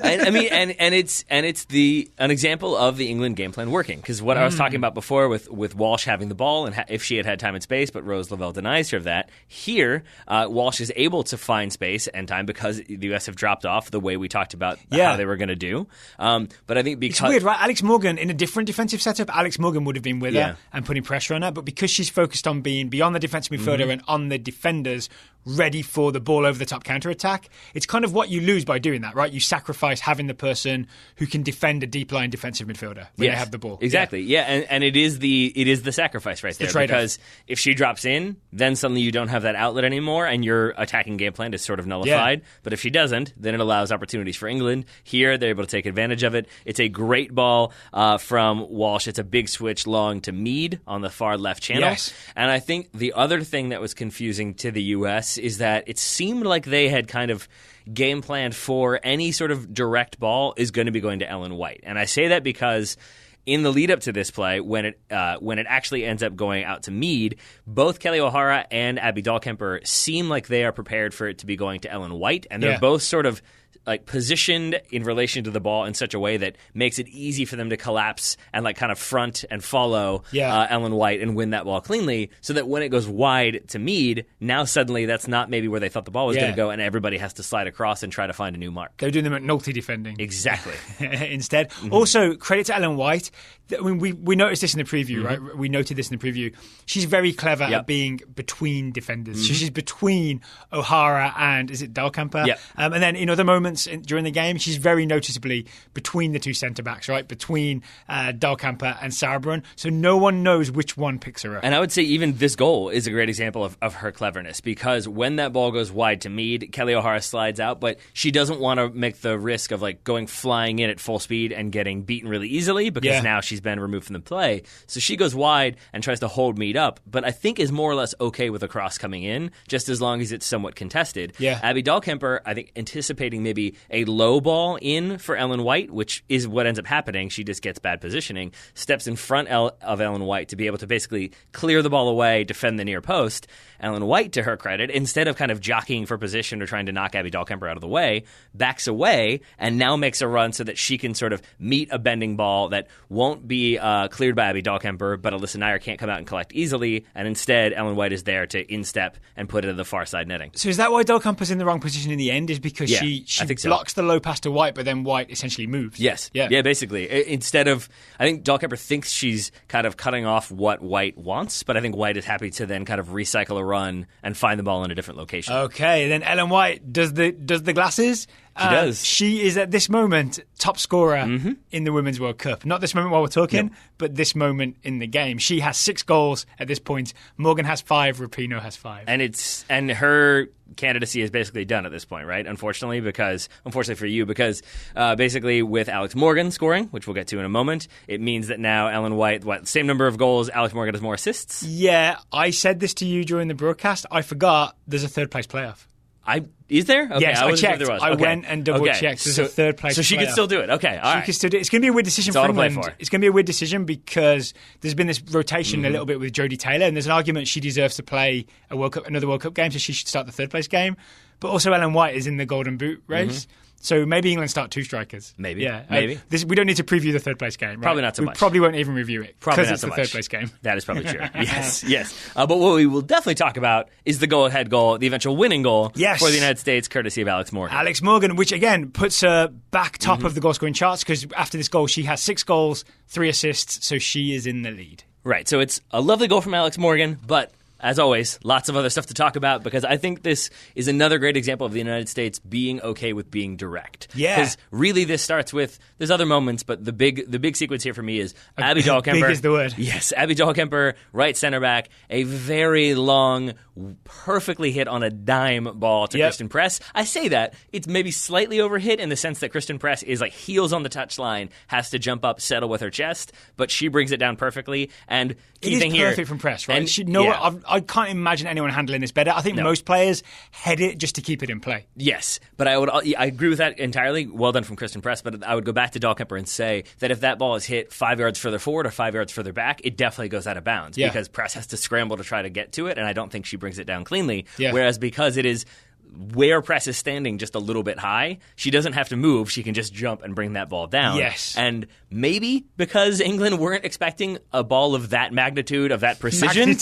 Speaker 2: I mean, and it's an example of the England game plan working, because what I was talking about before with Walsh having the ball and if she had time and space, but Rose Lavelle denies her of that. Here, Walsh is able to find space and time because the U.S. have dropped off the way we talked about how they were going to do. But I think because
Speaker 1: it's weird, right? Alex Morgan in a different defensive setup, Alex Morgan would have been with her and putting pressure on her, but because she's focused on being beyond the defensive midfielder and on the defenders, ready for the ball over the top counter attack, it's kind of what you lose by doing that, right? You sacrifice having the person who can defend a deep line defensive midfielder when they have the ball.
Speaker 2: Exactly. And it is the sacrifice right there, because if she drops in, then suddenly you don't have that outlet anymore and your attacking game plan is sort of nullified. But if she doesn't, then it allows opportunities for England. Here, they're able to take advantage of it. It's a great ball from Walsh. It's a big switch long to Mead on the far left channel. And I think the other thing that was confusing to the U.S. is that it seemed like they had kind of game planned for any sort of direct ball is going to be going to Ellen White. And I say that because in the lead up to this play, when it actually ends up going out to Mead, both Kelly O'Hara and Abby Dahlkemper seem like they are prepared for it to be going to Ellen White, and they're both sort of like positioned in relation to the ball in such a way that makes it easy for them to collapse and like kind of front and follow Ellen White and win that ball cleanly, so that when it goes wide to Mead, now suddenly that's not maybe where they thought the ball was going to go, and everybody has to slide across and try to find a new mark.
Speaker 1: They're doing the McNulty defending.
Speaker 2: Exactly.
Speaker 1: Instead. Also, credit to Ellen White. I mean, we noticed this in the preview, right? We noted this in the preview. She's very clever at being between defenders. So she's between O'Hara and, is it Dahlkemper? And then in other moments during the game, she's very noticeably between the two centre-backs, right? Between Dahlkemper and Sauerbrunn. So no one knows which one picks her up.
Speaker 2: And I would say even this goal is a great example of her cleverness, because when that ball goes wide to Mead, Kelly O'Hara slides out, but she doesn't want to make the risk of like going flying in at full speed and getting beaten really easily, because now she's been removed from the play. So she goes wide and tries to hold Mead up, but I think is more or less okay with a cross coming in, just as long as it's somewhat contested. Abby Dahlkemper, I think, anticipating maybe a low ball in for Ellen White, which is what ends up happening. She just gets bad positioning, steps in front of Ellen White to be able to basically clear the ball away, defend the near post. Ellen White, to her credit, instead of kind of jockeying for position or trying to knock Abby Dahlkemper out of the way, backs away and now makes a run so that she can sort of meet a bending ball that won't be cleared by Abby Dahlkemper, but Alyssa Nair can't come out and collect easily, and instead Ellen White is there to instep and put it at the far side netting.
Speaker 1: So is that why Dahlkemper's in the wrong position in the end? Is because she blocks the low pass to White, but then White essentially moves?
Speaker 2: Yes. Yeah, basically. Instead of, I think Dahlkemper thinks she's kind of cutting off what White wants, but I think White is happy to then kind of recycle a run and find the ball in a different location.
Speaker 1: Okay, then Ellen White does the glasses,
Speaker 2: She does.
Speaker 1: She is at this moment top scorer in the Women's World Cup. Not this moment while we're talking, but this moment in the game. She has 6 goals at this point. Morgan has 5. Rapinoe has 5.
Speaker 2: And her candidacy is basically done at this point, right? Unfortunately for you, because basically with Alex Morgan scoring, which we'll get to in a moment, it means that now Ellen White, same number of goals, Alex Morgan has more assists.
Speaker 1: Yeah, I said this to you during the broadcast. I forgot there's a third place playoff.
Speaker 2: Is there? Okay,
Speaker 1: yes, I checked.
Speaker 2: There was.
Speaker 1: I went and double-checked. There's a third place.
Speaker 2: So she could still do it. Okay, all right.
Speaker 1: She could still do it. It's going to be a weird decision for England. It's going to be a weird decision because there's been this rotation a little bit with Jodie Taylor, and there's an argument she deserves to play another World Cup game, so she should start the third place game. But also Ellen White is in the Golden Boot race. So maybe England start 2 strikers.
Speaker 2: Maybe.
Speaker 1: Yeah.
Speaker 2: Maybe.
Speaker 1: We don't need to preview the third place game. Right?
Speaker 2: Probably not so much.
Speaker 1: We probably won't even review it.
Speaker 2: Probably not
Speaker 1: it's
Speaker 2: so
Speaker 1: the
Speaker 2: much.
Speaker 1: third place game.
Speaker 2: That is probably true. Yes. But what we will definitely talk about is the go-ahead goal, the eventual winning goal for the United States, courtesy of Alex Morgan.
Speaker 1: Alex Morgan, which again puts her back top of the goal-scoring charts because after this goal she has 6 goals, 3 assists, so she is in the lead.
Speaker 2: Right. So it's a lovely goal from Alex Morgan, but as always, lots of other stuff to talk about because I think this is another great example of the United States being okay with being direct.
Speaker 1: Yeah.
Speaker 2: Because really this starts with, there's other moments, but the big sequence here for me is Abby Dahlkemper.
Speaker 1: Big is the word.
Speaker 2: Yes, Abby Dahlkemper, right center back, a very long, perfectly hit on a dime ball to Kristen Press. I say that, it's maybe slightly overhit in the sense that Kristen Press is like heels on the touchline, has to jump up, settle with her chest, but she brings it down perfecly. And key thing here,
Speaker 1: perfect from Press, right?
Speaker 2: And
Speaker 1: I can't imagine anyone handling this better. I think most players head it just to keep it in play.
Speaker 2: Yes, but I agree with that entirely. Well done from Kristen Press, but I would go back to Dahlkemper and say that if that ball is hit 5 yards further forward or 5 yards further back, it definitely goes out of bounds because Press has to scramble to try to get to it, and I don't think she brings it down cleanly. Yeah. Whereas because it is where Press is standing just a little bit high, she doesn't have to move. She can just jump and bring that ball down.
Speaker 1: Yes.
Speaker 2: And maybe because England weren't expecting a ball of that magnitude, of that precision,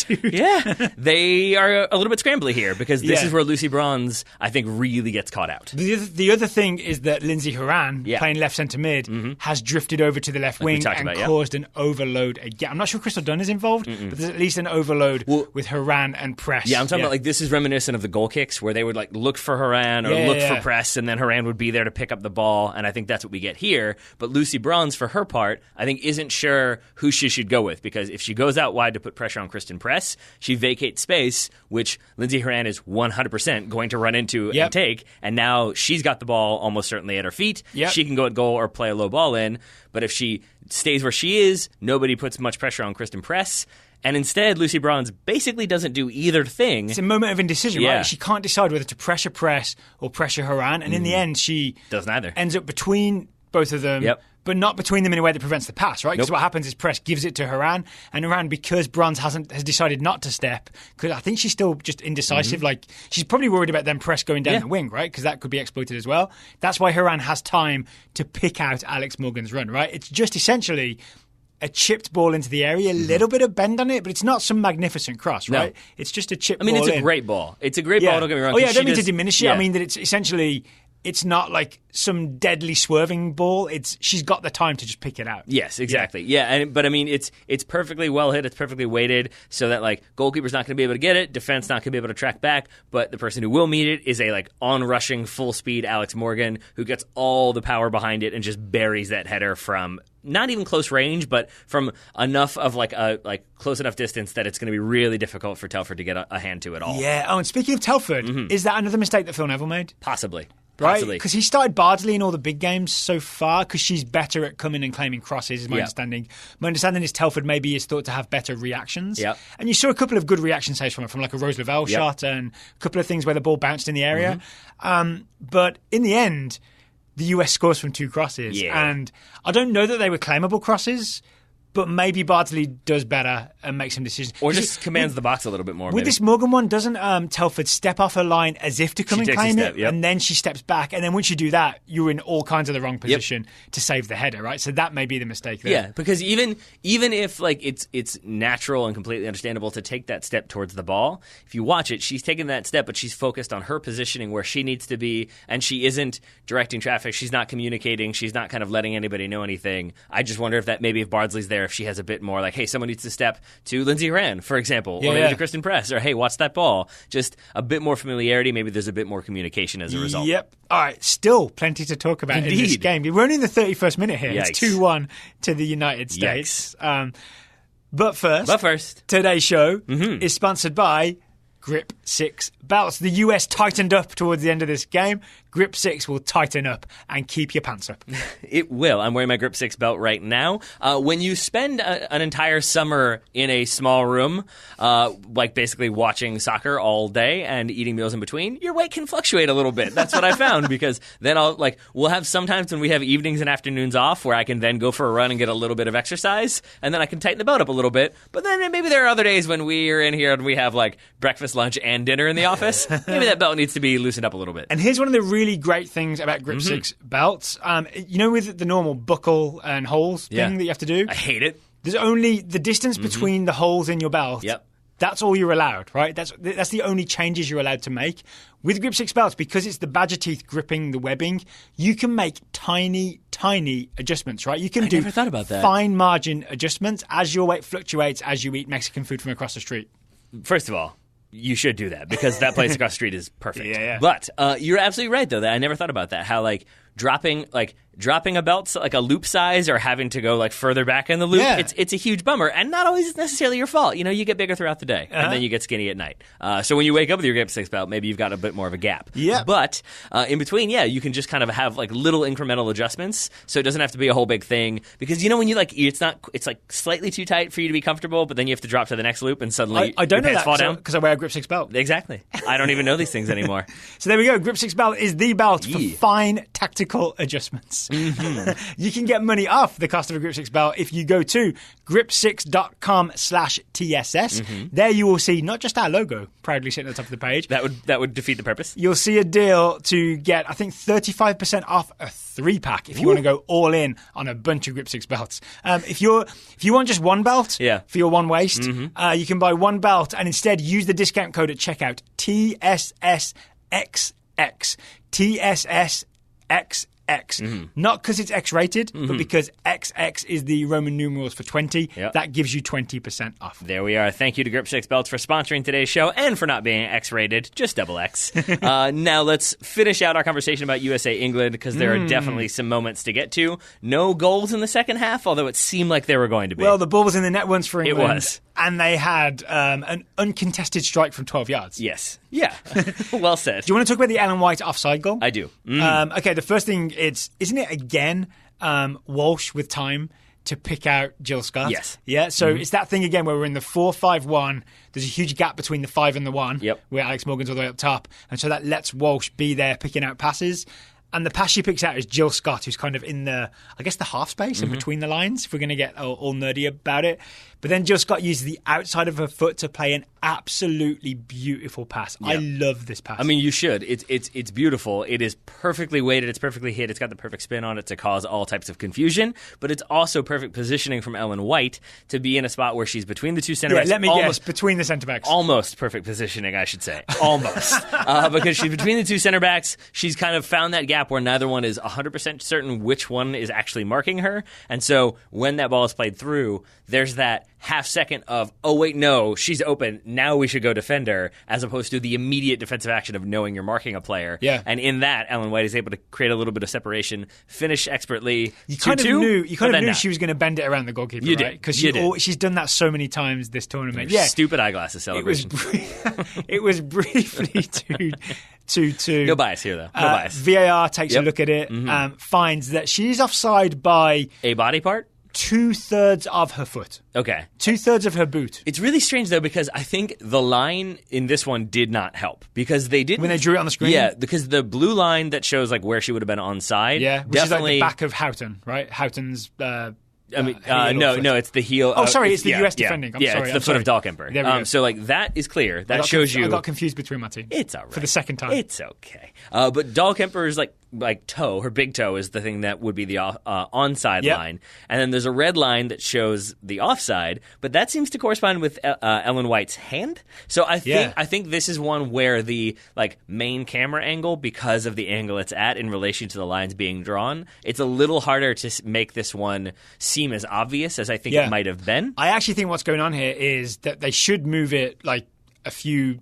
Speaker 2: they are a little bit scrambly here because this is where Lucy Bronze, I think, really gets caught out.
Speaker 1: The other thing is that Lindsay Horan, playing left centre mid, has drifted over to the left wing and caused an overload again. I'm not sure Crystal Dunn is involved, but there's at least an overload with Horan and Press.
Speaker 2: Yeah, I'm talking about like this is reminiscent of the goal kicks where they would like look for Horan or look for Press, and then Horan would be there to pick up the ball, and I think that's what we get here. But Lucy Bronze, for her part, I think isn't sure who she should go with, because if she goes out wide to put pressure on Kristen Press, she vacates space, which Lindsay Horan is 100% going to run into and take, and now she's got the ball almost certainly at her feet. She can go at goal or play a low ball in, but if she stays where she is, nobody puts much pressure on Kristen Press. And instead, Lucy Bronze basically doesn't do either thing.
Speaker 1: It's a moment of indecision, right? She can't decide whether to pressure Press or pressure Horan. And in the end, she
Speaker 2: does neither.
Speaker 1: Ends up between both of them, but not between them in a way that prevents the pass, right? Because what happens is Press gives it to Horan, and Horan, because Bronze has decided not to step, because I think she's still just indecisive. Like, she's probably worried about them Press going down the wing, right? Because that could be exploited as well. That's why Horan has time to pick out Alex Morgan's run, right? It's just essentially a chipped ball into the area, a little bit of bend on it, but it's not some magnificent cross, right? No. It's just a chipped ball.
Speaker 2: I mean, it's a great ball. It's a great ball, don't get me wrong.
Speaker 1: Oh, yeah, I don't mean to diminish it. I mean that it's essentially, it's not like some deadly swerving ball. She's got the time to just pick it out.
Speaker 2: Yes, exactly. But I mean, it's perfectly well hit. It's perfectly weighted so that like goalkeeper's not going to be able to get it, defense not going to be able to track back, but the person who will meet it is a like on-rushing, full-speed Alex Morgan who gets all the power behind it and just buries that header from not even close range, but from enough of like a close enough distance that it's going to be really difficult for Telford to get a hand to at all.
Speaker 1: Yeah. Oh, and speaking of Telford, is that another mistake that Phil Neville made?
Speaker 2: Possibly.
Speaker 1: Right? Because he started Bardsley in all the big games so far because she's better at coming and claiming crosses, is my understanding. My understanding is Telford maybe is thought to have better reactions. Yep. And you saw a couple of good reaction saves from her, from like a Rose Lavelle shot and a couple of things where the ball bounced in the area. But in the end, the US scores from 2 crosses. Yeah. And I don't know that they were claimable crosses, but maybe Bardsley does better and makes some decisions.
Speaker 2: Or just commands the box a little bit more.
Speaker 1: With this Morgan one, doesn't Telford step off her line as if to come and claim it, and then she steps back, and then once you do that, you're in all kinds of the wrong position to save the header, right? So that may be the mistake there.
Speaker 2: Yeah, because even if like it's natural and completely understandable to take that step towards the ball, if you watch it, she's taken that step, but she's focused on her positioning where she needs to be, and she isn't directing traffic. She's not communicating. She's not kind of letting anybody know anything. I just wonder if Bardsley's there if she has a bit more like, hey, someone needs to step to Lindsey Horan, for example,
Speaker 1: Yeah,
Speaker 2: or maybe
Speaker 1: yeah.
Speaker 2: to Kristen Press, or hey, watch that ball. Just a bit more familiarity. Maybe there's a bit more communication as a result.
Speaker 1: Yep. All right. Still plenty to talk about in this
Speaker 2: Indeed.
Speaker 1: game. We're only in the 31st minute here.
Speaker 2: Yikes.
Speaker 1: It's 2-1 to the United States. But first, today's show is sponsored by Grip 6 belts. The US tightened up towards the end of this game. Grip 6 will tighten up and keep your pants up.
Speaker 2: It will. I'm wearing my Grip 6 belt right now. When you spend an entire summer in a small room, like basically watching soccer all day and eating meals in between, your weight can fluctuate a little bit. That's what I found, because then we'll have sometimes when we have evenings and afternoons off where I can then go for a run and get a little bit of exercise, and then I can tighten the belt up a little bit. But then maybe there are other days when we are in here and we have like breakfast, lunch, and dinner in the office. Maybe that belt needs to be loosened up a little bit.
Speaker 1: And here's one of the really great things about Grip 6 belts. With the normal buckle and holes thing that you have to do?
Speaker 2: I hate it.
Speaker 1: There's only the distance between the holes in your belt.
Speaker 2: Yep.
Speaker 1: That's all you're allowed, right? That's the only changes you're allowed to make. With Grip 6 belts, because it's the badger teeth gripping the webbing, you can make tiny, tiny adjustments, right? You can do
Speaker 2: never thought about that.
Speaker 1: fine margin adjustments as your weight fluctuates as you eat Mexican food from across the street.
Speaker 2: First of all, you should do that because that place across the street is perfect.
Speaker 1: Yeah.
Speaker 2: But you're absolutely right, though, that I never thought about that. How dropping a belt like a loop size or having to go like further back in the loop, it's a huge bummer, and not always necessarily your fault. You get bigger throughout the day, and then you get skinny at night. So when you wake up with your Grip 6 belt, maybe you've got a bit more of a gap.
Speaker 1: Yeah.
Speaker 2: But in between, you can just kind of have like little incremental adjustments, so it doesn't have to be a whole big thing. Because when you it's like slightly too tight for you to be comfortable, but then you have to drop to the next loop, and suddenly
Speaker 1: I don't
Speaker 2: your
Speaker 1: know
Speaker 2: pants fall
Speaker 1: that
Speaker 2: down.
Speaker 1: because I wear a Grip 6 belt.
Speaker 2: Exactly. I don't even know these things anymore.
Speaker 1: So there we go. Grip 6 belt is the belt for fine tactical adjustments. You can get money off the cost of a Grip 6 belt if you go to grip6.com/TSS. There you will see not just our logo proudly sitting at the top of the page.
Speaker 2: That would defeat the purpose.
Speaker 1: You'll see a deal to get, I think, 35% off a 3-pack if you want to go all in on a bunch of Grip 6 belts. If you want just one belt for your one waist, you can buy one belt and instead use the discount code at checkout TSSXX. TSSXX. Not because it's X-rated, but because XX is the Roman numerals for 20. That gives you 20% off.
Speaker 2: There we are. Thank you to Grip 6 Belts for sponsoring today's show and for not being X-rated, just double X. Now let's finish out our conversation about USA-England, because there are definitely some moments to get to. No goals in the second half, although it seemed like there were going to be.
Speaker 1: Well, the ball was in the net once for England.
Speaker 2: It was.
Speaker 1: And they had an uncontested strike from 12 yards.
Speaker 2: Yes. Yeah. Well said.
Speaker 1: Do you want to talk about the Ellen White offside goal?
Speaker 2: I do.
Speaker 1: Okay, the first thing, isn't it again Walsh with time to pick out Jill Scott?
Speaker 2: Yes.
Speaker 1: Yeah, so it's that thing again where we're in the 4-5-1. There's a huge gap between the 5 and the 1 where Alex Morgan's all the way up top. And so that lets Walsh be there picking out passes. And the pass she picks out is Jill Scott, who's kind of in the half space in between the lines, if we're going to get all nerdy about it. But then Jill Scott uses the outside of her foot to play an absolutely beautiful pass. I love this pass.
Speaker 2: I mean, you should. It's beautiful. It is perfectly weighted. It's perfectly hit. It's got the perfect spin on it to cause all types of confusion. But it's also perfect positioning from Ellen White to be in a spot where she's between the two center backs.
Speaker 1: Let me guess, between the center backs.
Speaker 2: Almost perfect positioning, I should say. Almost. Because she's between the two center backs. She's kind of found that gap where neither one is 100% certain which one is actually marking her. And so when that ball is played through, there's that half second of, oh, wait, no, she's open. Now we should go defend her, as opposed to the immediate defensive action of knowing you're marking a player.
Speaker 1: Yeah.
Speaker 2: And in that, Ellen White is able to create a little bit of separation, finish expertly.
Speaker 1: You kind of knew she was going to bend it around the goalkeeper, right? Because she's done that so many times this tournament.
Speaker 2: Stupid eyeglasses celebration.
Speaker 1: It was briefly 2-2.
Speaker 2: No bias here, though. No bias.
Speaker 1: VAR takes a look at it, finds that she's offside by
Speaker 2: a body part?
Speaker 1: 2/3 of her foot.
Speaker 2: Okay.
Speaker 1: 2/3 of her boot.
Speaker 2: It's really strange, though, because I think the line in this one did not help. Because they didn't...
Speaker 1: When they drew it on the screen?
Speaker 2: Yeah, because the blue line that shows like where she would have been onside...
Speaker 1: Yeah, which
Speaker 2: definitely...
Speaker 1: is like the back of Houghton, right? Houghton's...
Speaker 2: no, it's the heel.
Speaker 1: Oh, sorry, it's the US defending. I'm sorry,
Speaker 2: it's the foot of Dahlkemper.
Speaker 1: There we go.
Speaker 2: So, like, that is clear. That shows you...
Speaker 1: I got confused between my team.
Speaker 2: It's all right.
Speaker 1: For the second time.
Speaker 2: It's okay. But Dahlkemper's, like, like toe, her big toe is the thing that would be the onside
Speaker 1: Yep.
Speaker 2: line, and then there's a red line that shows the offside, but that seems to correspond with Ellen White's hand. So I think this is one where the like main camera angle, because of the angle it's at in relation to the lines being drawn, it's a little harder to make this one seem as obvious as I think it might have been.
Speaker 1: I actually think what's going on here is that they should move it like a few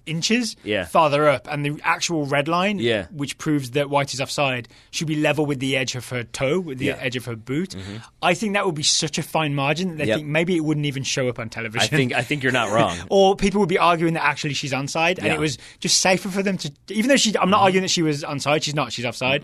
Speaker 1: inches farther up, and the actual red line, which proves that White is offside, should be level with the edge of her toe, with the edge of her boot. I think that would be such a fine margin that they think maybe it wouldn't even show up on television.
Speaker 2: I think you're not wrong.
Speaker 1: Or people would be arguing that actually she's onside, and it was just safer for them to, even though I'm not arguing that she was onside, she's not, she's offside.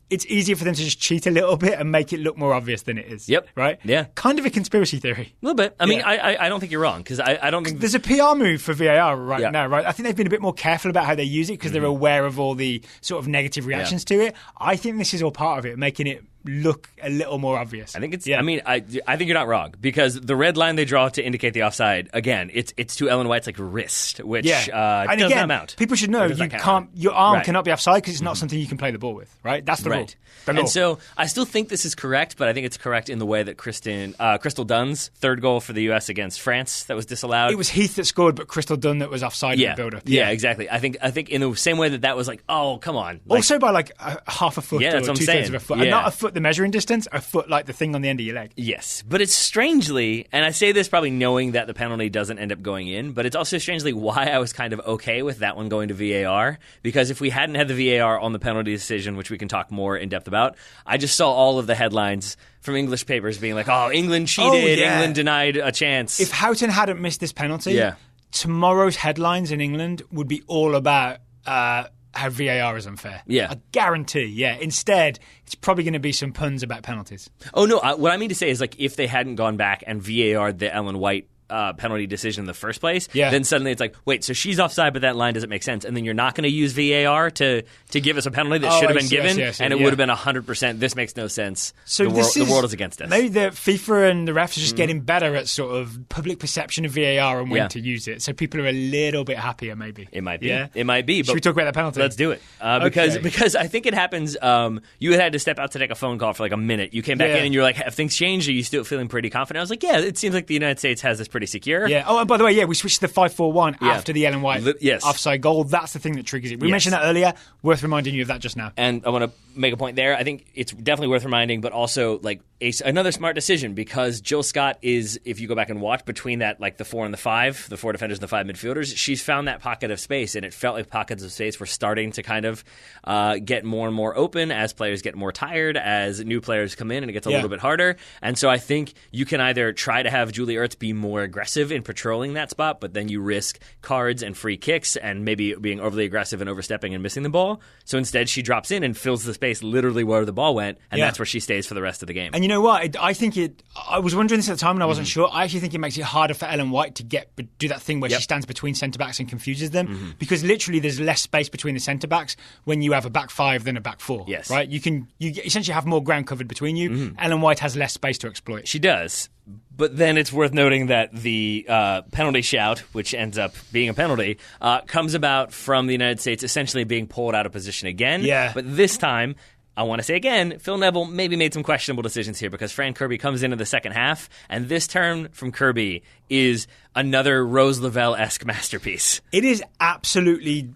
Speaker 1: It's easier for them to just cheat a little bit and make it look more obvious than it is. Right?
Speaker 2: Yeah.
Speaker 1: Kind of a conspiracy theory.
Speaker 2: A little bit. I mean, I don't think you're wrong, because I don't think...
Speaker 1: There's a PR move for VAR now, right? I think they've been a bit more careful about how they use it because they're aware of all the sort of negative reactions to it. I think this is all part of it, making it look a little more obvious.
Speaker 2: I think it's. I mean, I think you're not wrong, because the red line they draw to indicate the offside, again, it's to Ellen White's like wrist, which
Speaker 1: and
Speaker 2: does
Speaker 1: again,
Speaker 2: not mount.
Speaker 1: People should know you can't. Your arm cannot be offside because it's not something you can play the ball with. Right? That's the rule. The law.
Speaker 2: And so I still think this is correct, but I think it's correct in the way that Crystal Dunn's third goal for the U.S. against France that was disallowed.
Speaker 1: It was Heath that scored, but Crystal Dunn that was offside in the build-up.
Speaker 2: Yeah, exactly. I think in the same way that was like, oh, come on. Like,
Speaker 1: also by like half a foot or
Speaker 2: that's what I'm
Speaker 1: 2/3
Speaker 2: saying.
Speaker 1: of a foot. And not a foot the measuring distance, a foot like the thing on the end of your leg.
Speaker 2: Yes, but it's strangely, and I say this probably knowing that the penalty doesn't end up going in, but it's also strangely why I was kind of okay with that one going to VAR, because if we hadn't had the VAR on the penalty decision, which we can talk more in depth about, I just saw all of the headlines from English papers being like, oh, England cheated, England denied a chance.
Speaker 1: If Houghton hadn't missed this penalty, tomorrow's headlines in England would be all about how VAR is unfair. I guarantee, Instead, it's probably going to be some puns about penalties.
Speaker 2: Oh, no, what I mean to say is, like, if they hadn't gone back and VAR'd the Ellen White penalty decision in the first place, then suddenly it's like, wait, so she's offside, but that line doesn't make sense, and then you're not going to use VAR to give us a penalty that should have been given, and it would have been 100%. This makes no sense.
Speaker 1: So
Speaker 2: the world is against us.
Speaker 1: Maybe the FIFA and the refs are just getting better at sort of public perception of VAR and when to use it, so people are a little bit happier. Maybe
Speaker 2: it might be. It might be. But
Speaker 1: should we talk about that penalty?
Speaker 2: Let's do it because I think it happens. You had to step out to take a phone call for like a minute. You came back in and you're like, have things changed? Are you still feeling pretty confident? I was like, it seems like the United States has this pretty secure.
Speaker 1: Oh, and by the way, we switched to the 5-4-1 after the Ellen White offside goal. That's the thing that triggers it. We mentioned that earlier. Worth reminding you of that just now.
Speaker 2: And I want to make a point there. I think it's definitely worth reminding, but also like another smart decision, because Jill Scott is, if you go back and watch between that, like the 4 and the 5, the 4 defenders and the 5 midfielders, she's found that pocket of space, and it felt like pockets of space were starting to kind of get more and more open as players get more tired, as new players come in, and it gets a little bit harder. And so I think you can either try to have Julie Ertz be more aggressive in patrolling that spot, but then you risk cards and free kicks and maybe being overly aggressive and overstepping and missing the ball. So instead she drops in and fills the space literally where the ball went, and that's where she stays for the rest of the game.
Speaker 1: And you know what? I was wondering this at the time and I wasn't sure. I actually think it makes it harder for Ellen White to do that thing where she stands between centre-backs and confuses them, because literally there's less space between the centre-backs when you have a back 5 than a back 4.
Speaker 2: Yes.
Speaker 1: Right? You essentially have more ground covered between you. Ellen White has less space to exploit.
Speaker 2: She does. But then it's worth noting that the penalty shout, which ends up being a penalty, comes about from the United States essentially being pulled out of position again. But this time, I want to say again, Phil Neville maybe made some questionable decisions here, because Fran Kirby comes into the second half, and this turn from Kirby is another Rose Lavelle-esque masterpiece.
Speaker 1: It is absolutely...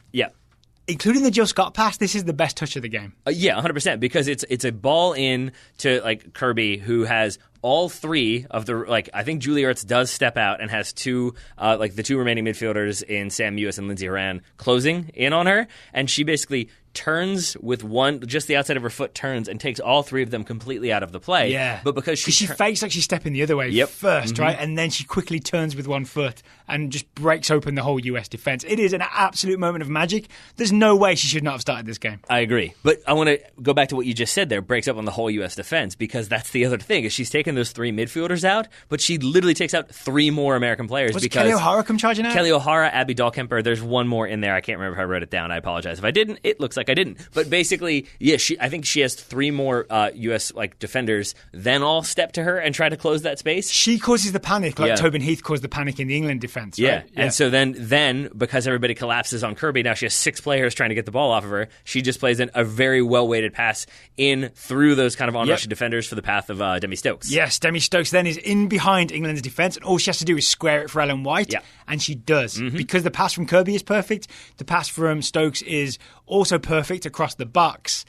Speaker 1: Including the Jill Scott pass, this is the best touch of the game.
Speaker 2: 100%, because it's a ball in to like Kirby, who has all 3 of the, I think Julie Ertz does step out and has 2, the 2 remaining midfielders in Sam Mewis and Lindsey Horan closing in on her, and she basically turns with one, just the outside of her foot turns and takes all 3 of them completely out of the play. But because she
Speaker 1: fakes like she's stepping the other way first, right? And then she quickly turns with one foot and just breaks open the whole US defense. It is an absolute moment of magic. There's no way she should not have started this game.
Speaker 2: I agree. But I want to go back to what you just said there, breaks up on the whole US defense, because that's the other thing, is she's taken those 3 midfielders out, but she literally takes out 3 more American players.
Speaker 1: Was Kelly O'Hara come charging out?
Speaker 2: Kelly O'Hara, Abby Dahlkemper, there's one more in there. I can't remember if I wrote it down. I apologize if I didn't. It looks like like I didn't. But basically, yeah, I think she has 3 more U.S. like defenders then all step to her and try to close that space.
Speaker 1: She causes the panic, like Tobin Heath caused the panic in the England defence.
Speaker 2: Yeah.
Speaker 1: Right?
Speaker 2: And so then because everybody collapses on Kirby, now she has 6 players trying to get the ball off of her. She just plays in a very well-weighted pass in through those kind of on-rushing defenders for the path of Demi Stokes.
Speaker 1: Yes, Demi Stokes then is in behind England's defence, and all she has to do is square it for Ellen White, and she does. Because the pass from Kirby is perfect, the pass from Stokes is also perfect across the box.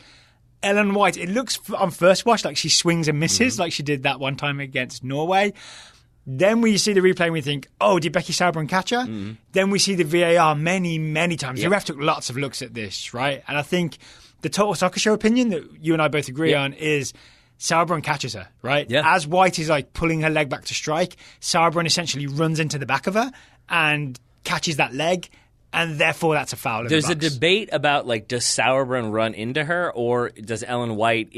Speaker 1: Ellen White, it looks on first watch like she swings and misses, like she did that one time against Norway. Then we see the replay and we think, oh, did Becky Sauerbrunn catch her? Then we see the VAR many, many times. The ref took lots of looks at this, right? And I think the Total Soccer Show opinion that you and I both agree on is Sauerbrunn catches her, right?
Speaker 2: Yeah.
Speaker 1: As White is like pulling her leg back to strike, Sauerbrunn essentially runs into the back of her and catches that leg. And therefore, that's a foul.
Speaker 2: There's a debate about, like, does Sauerbrunn run into her, or does Ellen White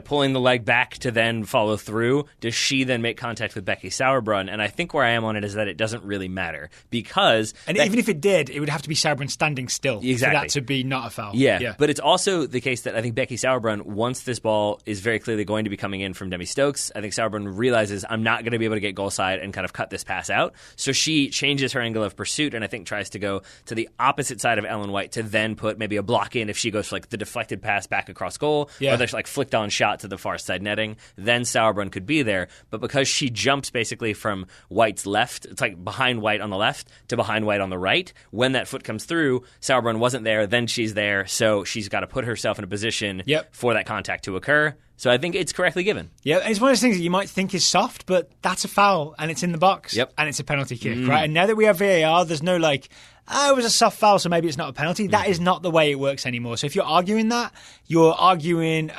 Speaker 2: pulling the leg back to then follow through, does she then make contact with Becky Sauerbrunn? And I think where I am on it is that it doesn't really matter because...
Speaker 1: And even if it did, it would have to be Sauerbrunn standing still for that to be not a foul.
Speaker 2: Yeah, but it's also the case that I think Becky Sauerbrunn, once this ball is very clearly going to be coming in from Demi Stokes, I think Sauerbrunn realizes I'm not going to be able to get goal side and kind of cut this pass out. So she changes her angle of pursuit and I think tries to go to the opposite side of Ellen White to then put maybe a block in if she goes for like the deflected pass back across goal or there's like flicked on shot to the far side netting, then Sauerbrunn could be there. But because she jumps basically from White's left, it's like behind White on the left to behind White on the right, when that foot comes through, Sauerbrunn wasn't there, then she's there, so she's got to put herself in a position for that contact to occur. So I think it's correctly given.
Speaker 1: Yeah, and it's one of those things that you might think is soft, but that's a foul, and it's in the box, and it's a penalty kick, right? And now that we have VAR, there's no like, it was a soft foul, so maybe it's not a penalty. That is not the way it works anymore. So if you're arguing that, you're arguing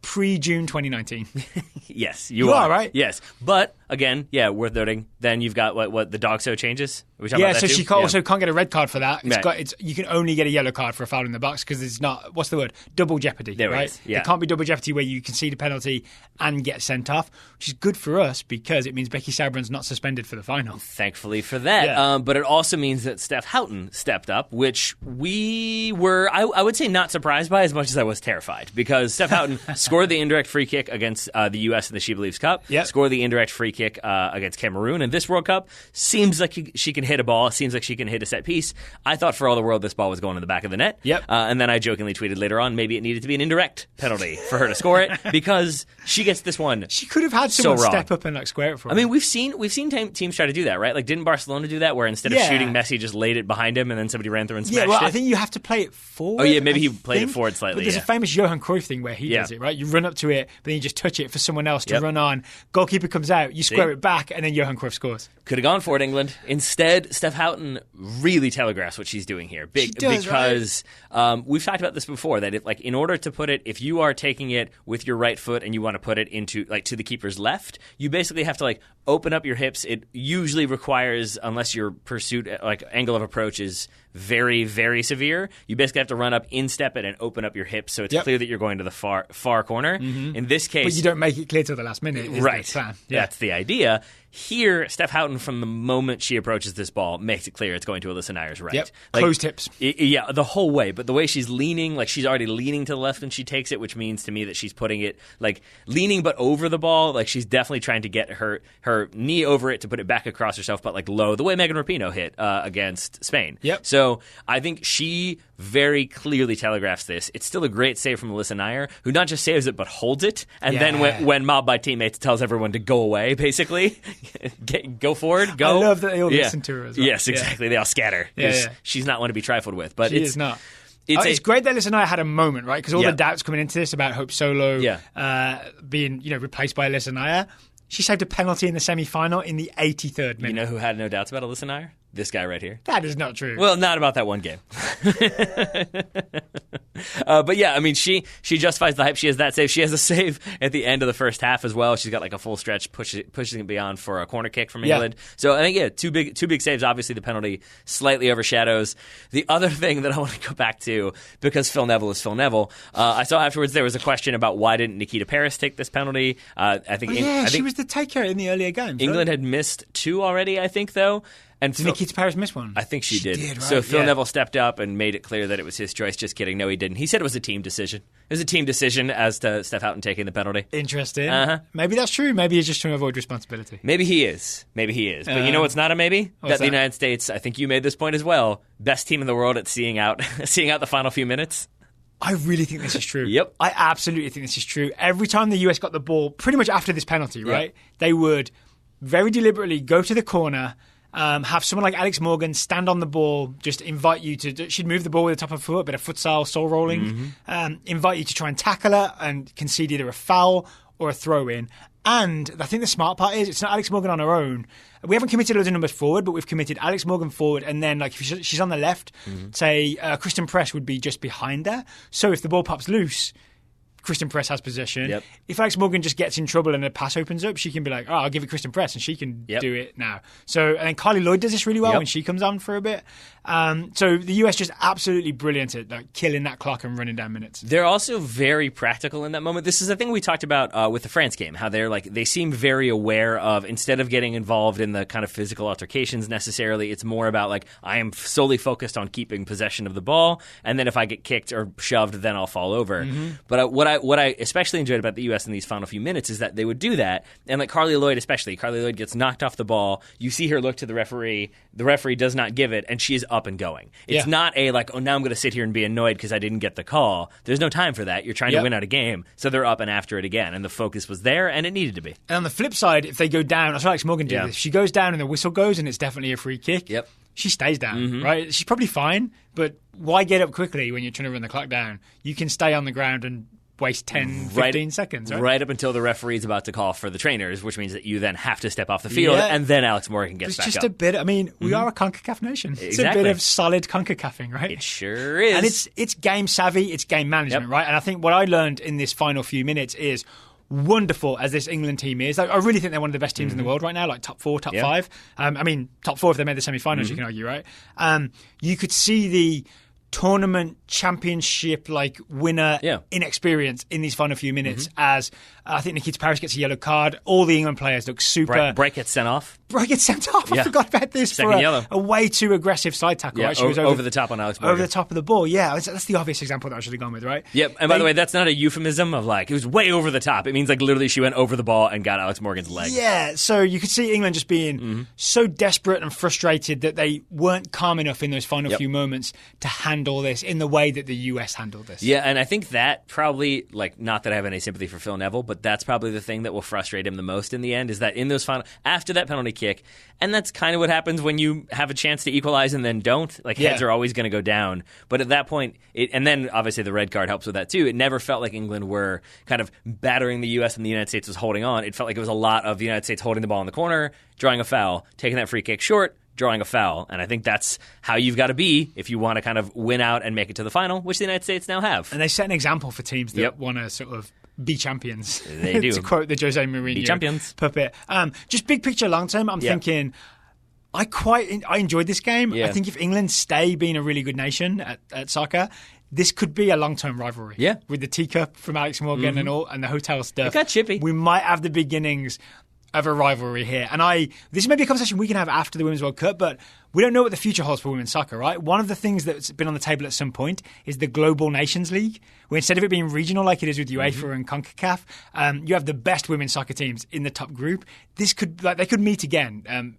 Speaker 1: pre-June 2019.
Speaker 2: Yes, you are,
Speaker 1: right?
Speaker 2: Yes, but again, worth noting. Then you've got what the dog so changes. Are we talking about that
Speaker 1: so
Speaker 2: too?
Speaker 1: she also can't get a red card for that. You can only get a yellow card for a foul in the box because it's not, what's the word? Double jeopardy, right? It can't be double jeopardy where you concede a penalty and get sent off, which is good for us because it means Becky Sauerbrunn's not suspended for the final.
Speaker 2: Thankfully for that. But it also means that Steph Houghton stepped up, which we were, I would say, not surprised by as much as I was terrified because Steph Houghton scored the indirect free kick against the U.S. in the She Believes Cup, scored the indirect free kick against Cameroon in this World Cup. Seems like she can hit a ball. Seems like she can hit a set piece. I thought for all the world this ball was going in the back of the net. And then I jokingly tweeted later on maybe it needed to be an indirect penalty for her to score it because she gets this one.
Speaker 1: She could have had someone step up and like square it for her.
Speaker 2: I mean, we've seen teams try to do that, right? Like, didn't Barcelona do that where instead of shooting, Messi just laid it behind him and then somebody ran through and smashed it?
Speaker 1: I think you have to play it forward.
Speaker 2: Oh, yeah, maybe he played it forward slightly.
Speaker 1: But there's a famous Johan Cruyff thing where he does it, right? You run up to it, but then you just touch it for someone else to run on. Goalkeeper comes out, you square it back, and then Johan Cruyff scores.
Speaker 2: Could have gone for it, England. Instead, Steph Houghton really telegraphs what she's doing here. Because we've talked about this before, that in order to put it, if you are taking it with your right foot and you want to put it into to the keeper's left, you basically have to open up your hips. It usually requires, unless your pursuit angle of approach is very, very severe, you basically have to run up, instep it, and open up your hips so it's clear that you're going to the far corner. In this case,
Speaker 1: but you don't make it clear till the last minute.
Speaker 2: Right.
Speaker 1: The plan.
Speaker 2: That's the idea. Here, Steph Houghton, from the moment she approaches this ball, makes it clear it's going to Alyssa Nayer's right.
Speaker 1: Closed hips.
Speaker 2: The whole way. But the way she's leaning, she's already leaning to the left when she takes it, which means to me that she's putting it, leaning but over the ball. She's definitely trying to get her knee over it to put it back across herself, but low, the way Megan Rapinoe hit against Spain. So I think she very clearly telegraphs this. It's still a great save from Alyssa Nayer, who not just saves it, but holds it. And then when mobbed by teammates, tells everyone to go away, basically. Go forward, go.
Speaker 1: I love that they all listen to her as well.
Speaker 2: Yes, exactly. They all scatter. She's not one to be trifled with. But
Speaker 1: she is not. It's great that Alyssa Nayer had a moment, right? Because all the doubts coming into this about Hope Solo being replaced by Alyssa Nayer. She saved a penalty in the semi-final in the 83rd minute.
Speaker 2: You know who had no doubts about Alyssa Nayer? This guy right here.
Speaker 1: That is not true.
Speaker 2: Well, not about that one game. But yeah, I mean, she justifies the hype. She has that save. She has a save at the end of the first half as well. She's got a full stretch pushing it beyond for a corner kick from England. So I think, two big saves. Obviously, the penalty slightly overshadows. The other thing that I want to go back to, because Phil Neville is Phil Neville, I saw afterwards there was a question about why didn't Nikita Paris take this penalty. I think
Speaker 1: she was the taker in the earlier games.
Speaker 2: England had missed 2 already, I think, though. And
Speaker 1: Did Nikita Paris miss one?
Speaker 2: I think she did.
Speaker 1: Right?
Speaker 2: So Phil Neville stepped up and made it clear that it was his choice. Just kidding. No, he didn't. He said it was a team decision. It was a team decision as to Steph Houghton taking the penalty.
Speaker 1: Interesting. Maybe that's true. Maybe he's just trying to avoid responsibility.
Speaker 2: Maybe he is. But you know what's not a maybe? That the United States, I think you made this point as well, best team in the world at seeing out the final few minutes.
Speaker 1: I really think this is true.
Speaker 2: Yep.
Speaker 1: I absolutely think this is true. Every time the US got the ball, pretty much after this penalty, right, they would very deliberately go to the corner, have someone like Alex Morgan stand on the ball, just invite you to... She'd move the ball with the top of her foot, a bit of futsal, soul rolling, invite you to try and tackle her and concede either a foul or a throw-in. And I think the smart part is it's not Alex Morgan on her own. We haven't committed loads of numbers forward, but we've committed Alex Morgan forward, and then like if she's on the left, say Kristen Press would be just behind her. So if the ball pops loose, Kristen Press has possession.
Speaker 2: Yep.
Speaker 1: If Alex Morgan just gets in trouble and a pass opens up, she can be like, I'll give it Kristen Press, and she can do it now. So, and then Carly Lloyd does this really well when she comes on for a bit. So the US just absolutely brilliant at like killing that clock and running down minutes.
Speaker 2: They're also very practical in that moment. This is the thing we talked about with the France game, how they seem very aware of, instead of getting involved in the kind of physical altercations necessarily, it's more about like, I am solely focused on keeping possession of the ball, and then if I get kicked or shoved, then I'll fall over. But what I especially enjoyed about the U.S. in these final few minutes is that they would do that, and like Carly Lloyd gets knocked off the ball, you see her look to the referee does not give it, and she is up and going. It's not a like, now I'm going to sit here and be annoyed because I didn't get the call. There's no time for that. You're trying to win out a game, so they're up and after it again, and the focus was there, and it needed to be. And
Speaker 1: on the flip side, if they go down, I saw Alex Morgan do this. She goes down and the whistle goes, and it's definitely a free kick.
Speaker 2: Yep.
Speaker 1: She stays down, right? She's probably fine, but why get up quickly when you're trying to run the clock down? You can stay on the ground and waste 10, 15 seconds, right?
Speaker 2: Right up until the referee's about to call for the trainers, which means that you then have to step off the field, and then Alex Morgan gets back up.
Speaker 1: It's just a bit, I mean, we are a CONCACAF nation. It's a bit of solid CONCACAFing, right?
Speaker 2: It sure is.
Speaker 1: And it's game savvy, it's game management, right? And I think what I learned in this final few minutes is, wonderful as this England team is, like, I really think they're one of the best teams in the world right now, like top 4, top 5. I mean, top 4 if they made the semi-finals, you can argue, right? You could see the tournament championship like winner inexperience in these final few minutes as I think Nikita Paris gets a yellow card. All the England players look super.
Speaker 2: Bright gets sent off.
Speaker 1: I forgot about this.
Speaker 2: Second
Speaker 1: for
Speaker 2: yellow.
Speaker 1: A way too aggressive side tackle.
Speaker 2: Yeah,
Speaker 1: right? She was
Speaker 2: over the top on Alex Morgan.
Speaker 1: Over the top of the ball, yeah. That's the obvious example that I should have gone with, right?
Speaker 2: Yep, and by the way, that's not a euphemism of like, it was way over the top. It means like literally she went over the ball and got Alex Morgan's leg.
Speaker 1: Yeah, so you could see England just being so desperate and frustrated that they weren't calm enough in those final few moments to handle this in the way that the US handled this.
Speaker 2: Yeah, and I think that probably, like, not that I have any sympathy for Phil Neville, but that's probably the thing that will frustrate him the most in the end, is that in those final, after that penalty kick, and that's kind of what happens when you have a chance to equalize and then don't, like heads are always going to go down. But at that point, and then obviously the red card helps with that too, it never felt like England were kind of battering the US and the United States was holding on. It felt like it was a lot of the United States holding the ball in the corner, drawing a foul, taking that free kick short, drawing a foul. And I think that's how you've got to be if you want to kind of win out and make it to the final, which the United States now have.
Speaker 1: And they set an example for teams that want to sort of be champions.
Speaker 2: They do.
Speaker 1: To quote the Jose Mourinho
Speaker 2: be champions.
Speaker 1: Puppet. Just big picture long term, I'm thinking I enjoyed this game. I think if England stay being a really good nation at soccer, this could be a long-term rivalry.
Speaker 2: Yeah.
Speaker 1: With the teacup from Alex Morgan and the hotel stuff.
Speaker 2: It got chippy.
Speaker 1: We might have the beginnings of a rivalry here. And this may be a conversation we can have after the Women's World Cup, but we don't know what the future holds for women's soccer, right? One of the things that's been on the table at some point is the Global Nations League, where instead of it being regional like it is with UEFA and CONCACAF, you have the best women's soccer teams in the top group. They could meet again.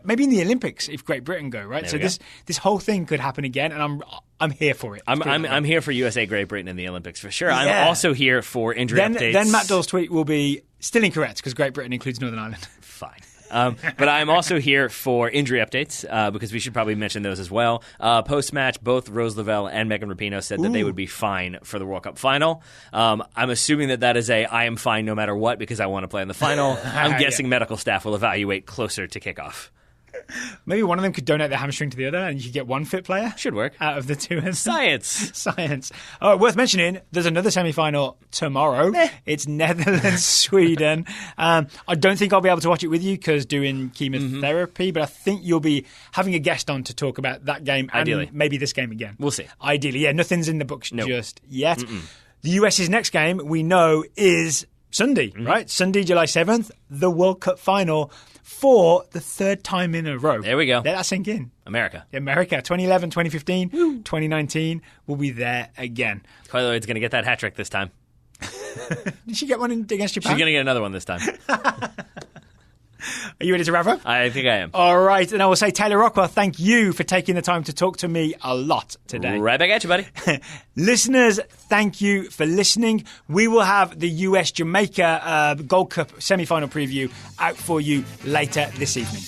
Speaker 1: Maybe in the Olympics if Great Britain go, right? So this whole thing could happen again, and I'm here for it.
Speaker 2: I'm here for USA Great Britain in the Olympics for sure. I'm also here for injury updates.
Speaker 1: Then Matt Dole's tweet will be still incorrect because Great Britain includes Northern Ireland.
Speaker 2: Fine. But I'm also here for injury updates because we should probably mention those as well. Post-match, both Rose Lavelle and Megan Rapinoe said that they would be fine for the World Cup final. I'm assuming that is I am fine no matter what because I want to play in the final. I'm guessing medical staff will evaluate closer to kickoff.
Speaker 1: Maybe one of them could donate the hamstring to the other and you could get one fit player.
Speaker 2: Should work.
Speaker 1: Out of the two.
Speaker 2: Science.
Speaker 1: Oh, worth mentioning, there's another semi-final tomorrow. It's Netherlands-Sweden. I don't think I'll be able to watch it with you because doing chemotherapy, but I think you'll be having a guest on to talk about that game and maybe this game again.
Speaker 2: We'll see.
Speaker 1: Ideally, yeah. Nothing's in the books just yet. The US's next game, we know, is Sunday, right? Sunday, July 7th, the World Cup final for the third time in a row.
Speaker 2: There we go.
Speaker 1: Let that sink in.
Speaker 2: America.
Speaker 1: 2011, 2015, 2019, we'll be there again.
Speaker 2: Coiloid's going to get that hat trick this time.
Speaker 1: Did she get one against Japan?
Speaker 2: She's going to get another one this time.
Speaker 1: Are you ready to wrap up?
Speaker 2: I think I am.
Speaker 1: All right. And I will say, Taylor Rockwell, thank you for taking the time to talk to me a lot today.
Speaker 2: Right back at you, buddy.
Speaker 1: Listeners, thank you for listening. We will have the US-Jamaica Gold Cup semi-final preview out for you later this evening.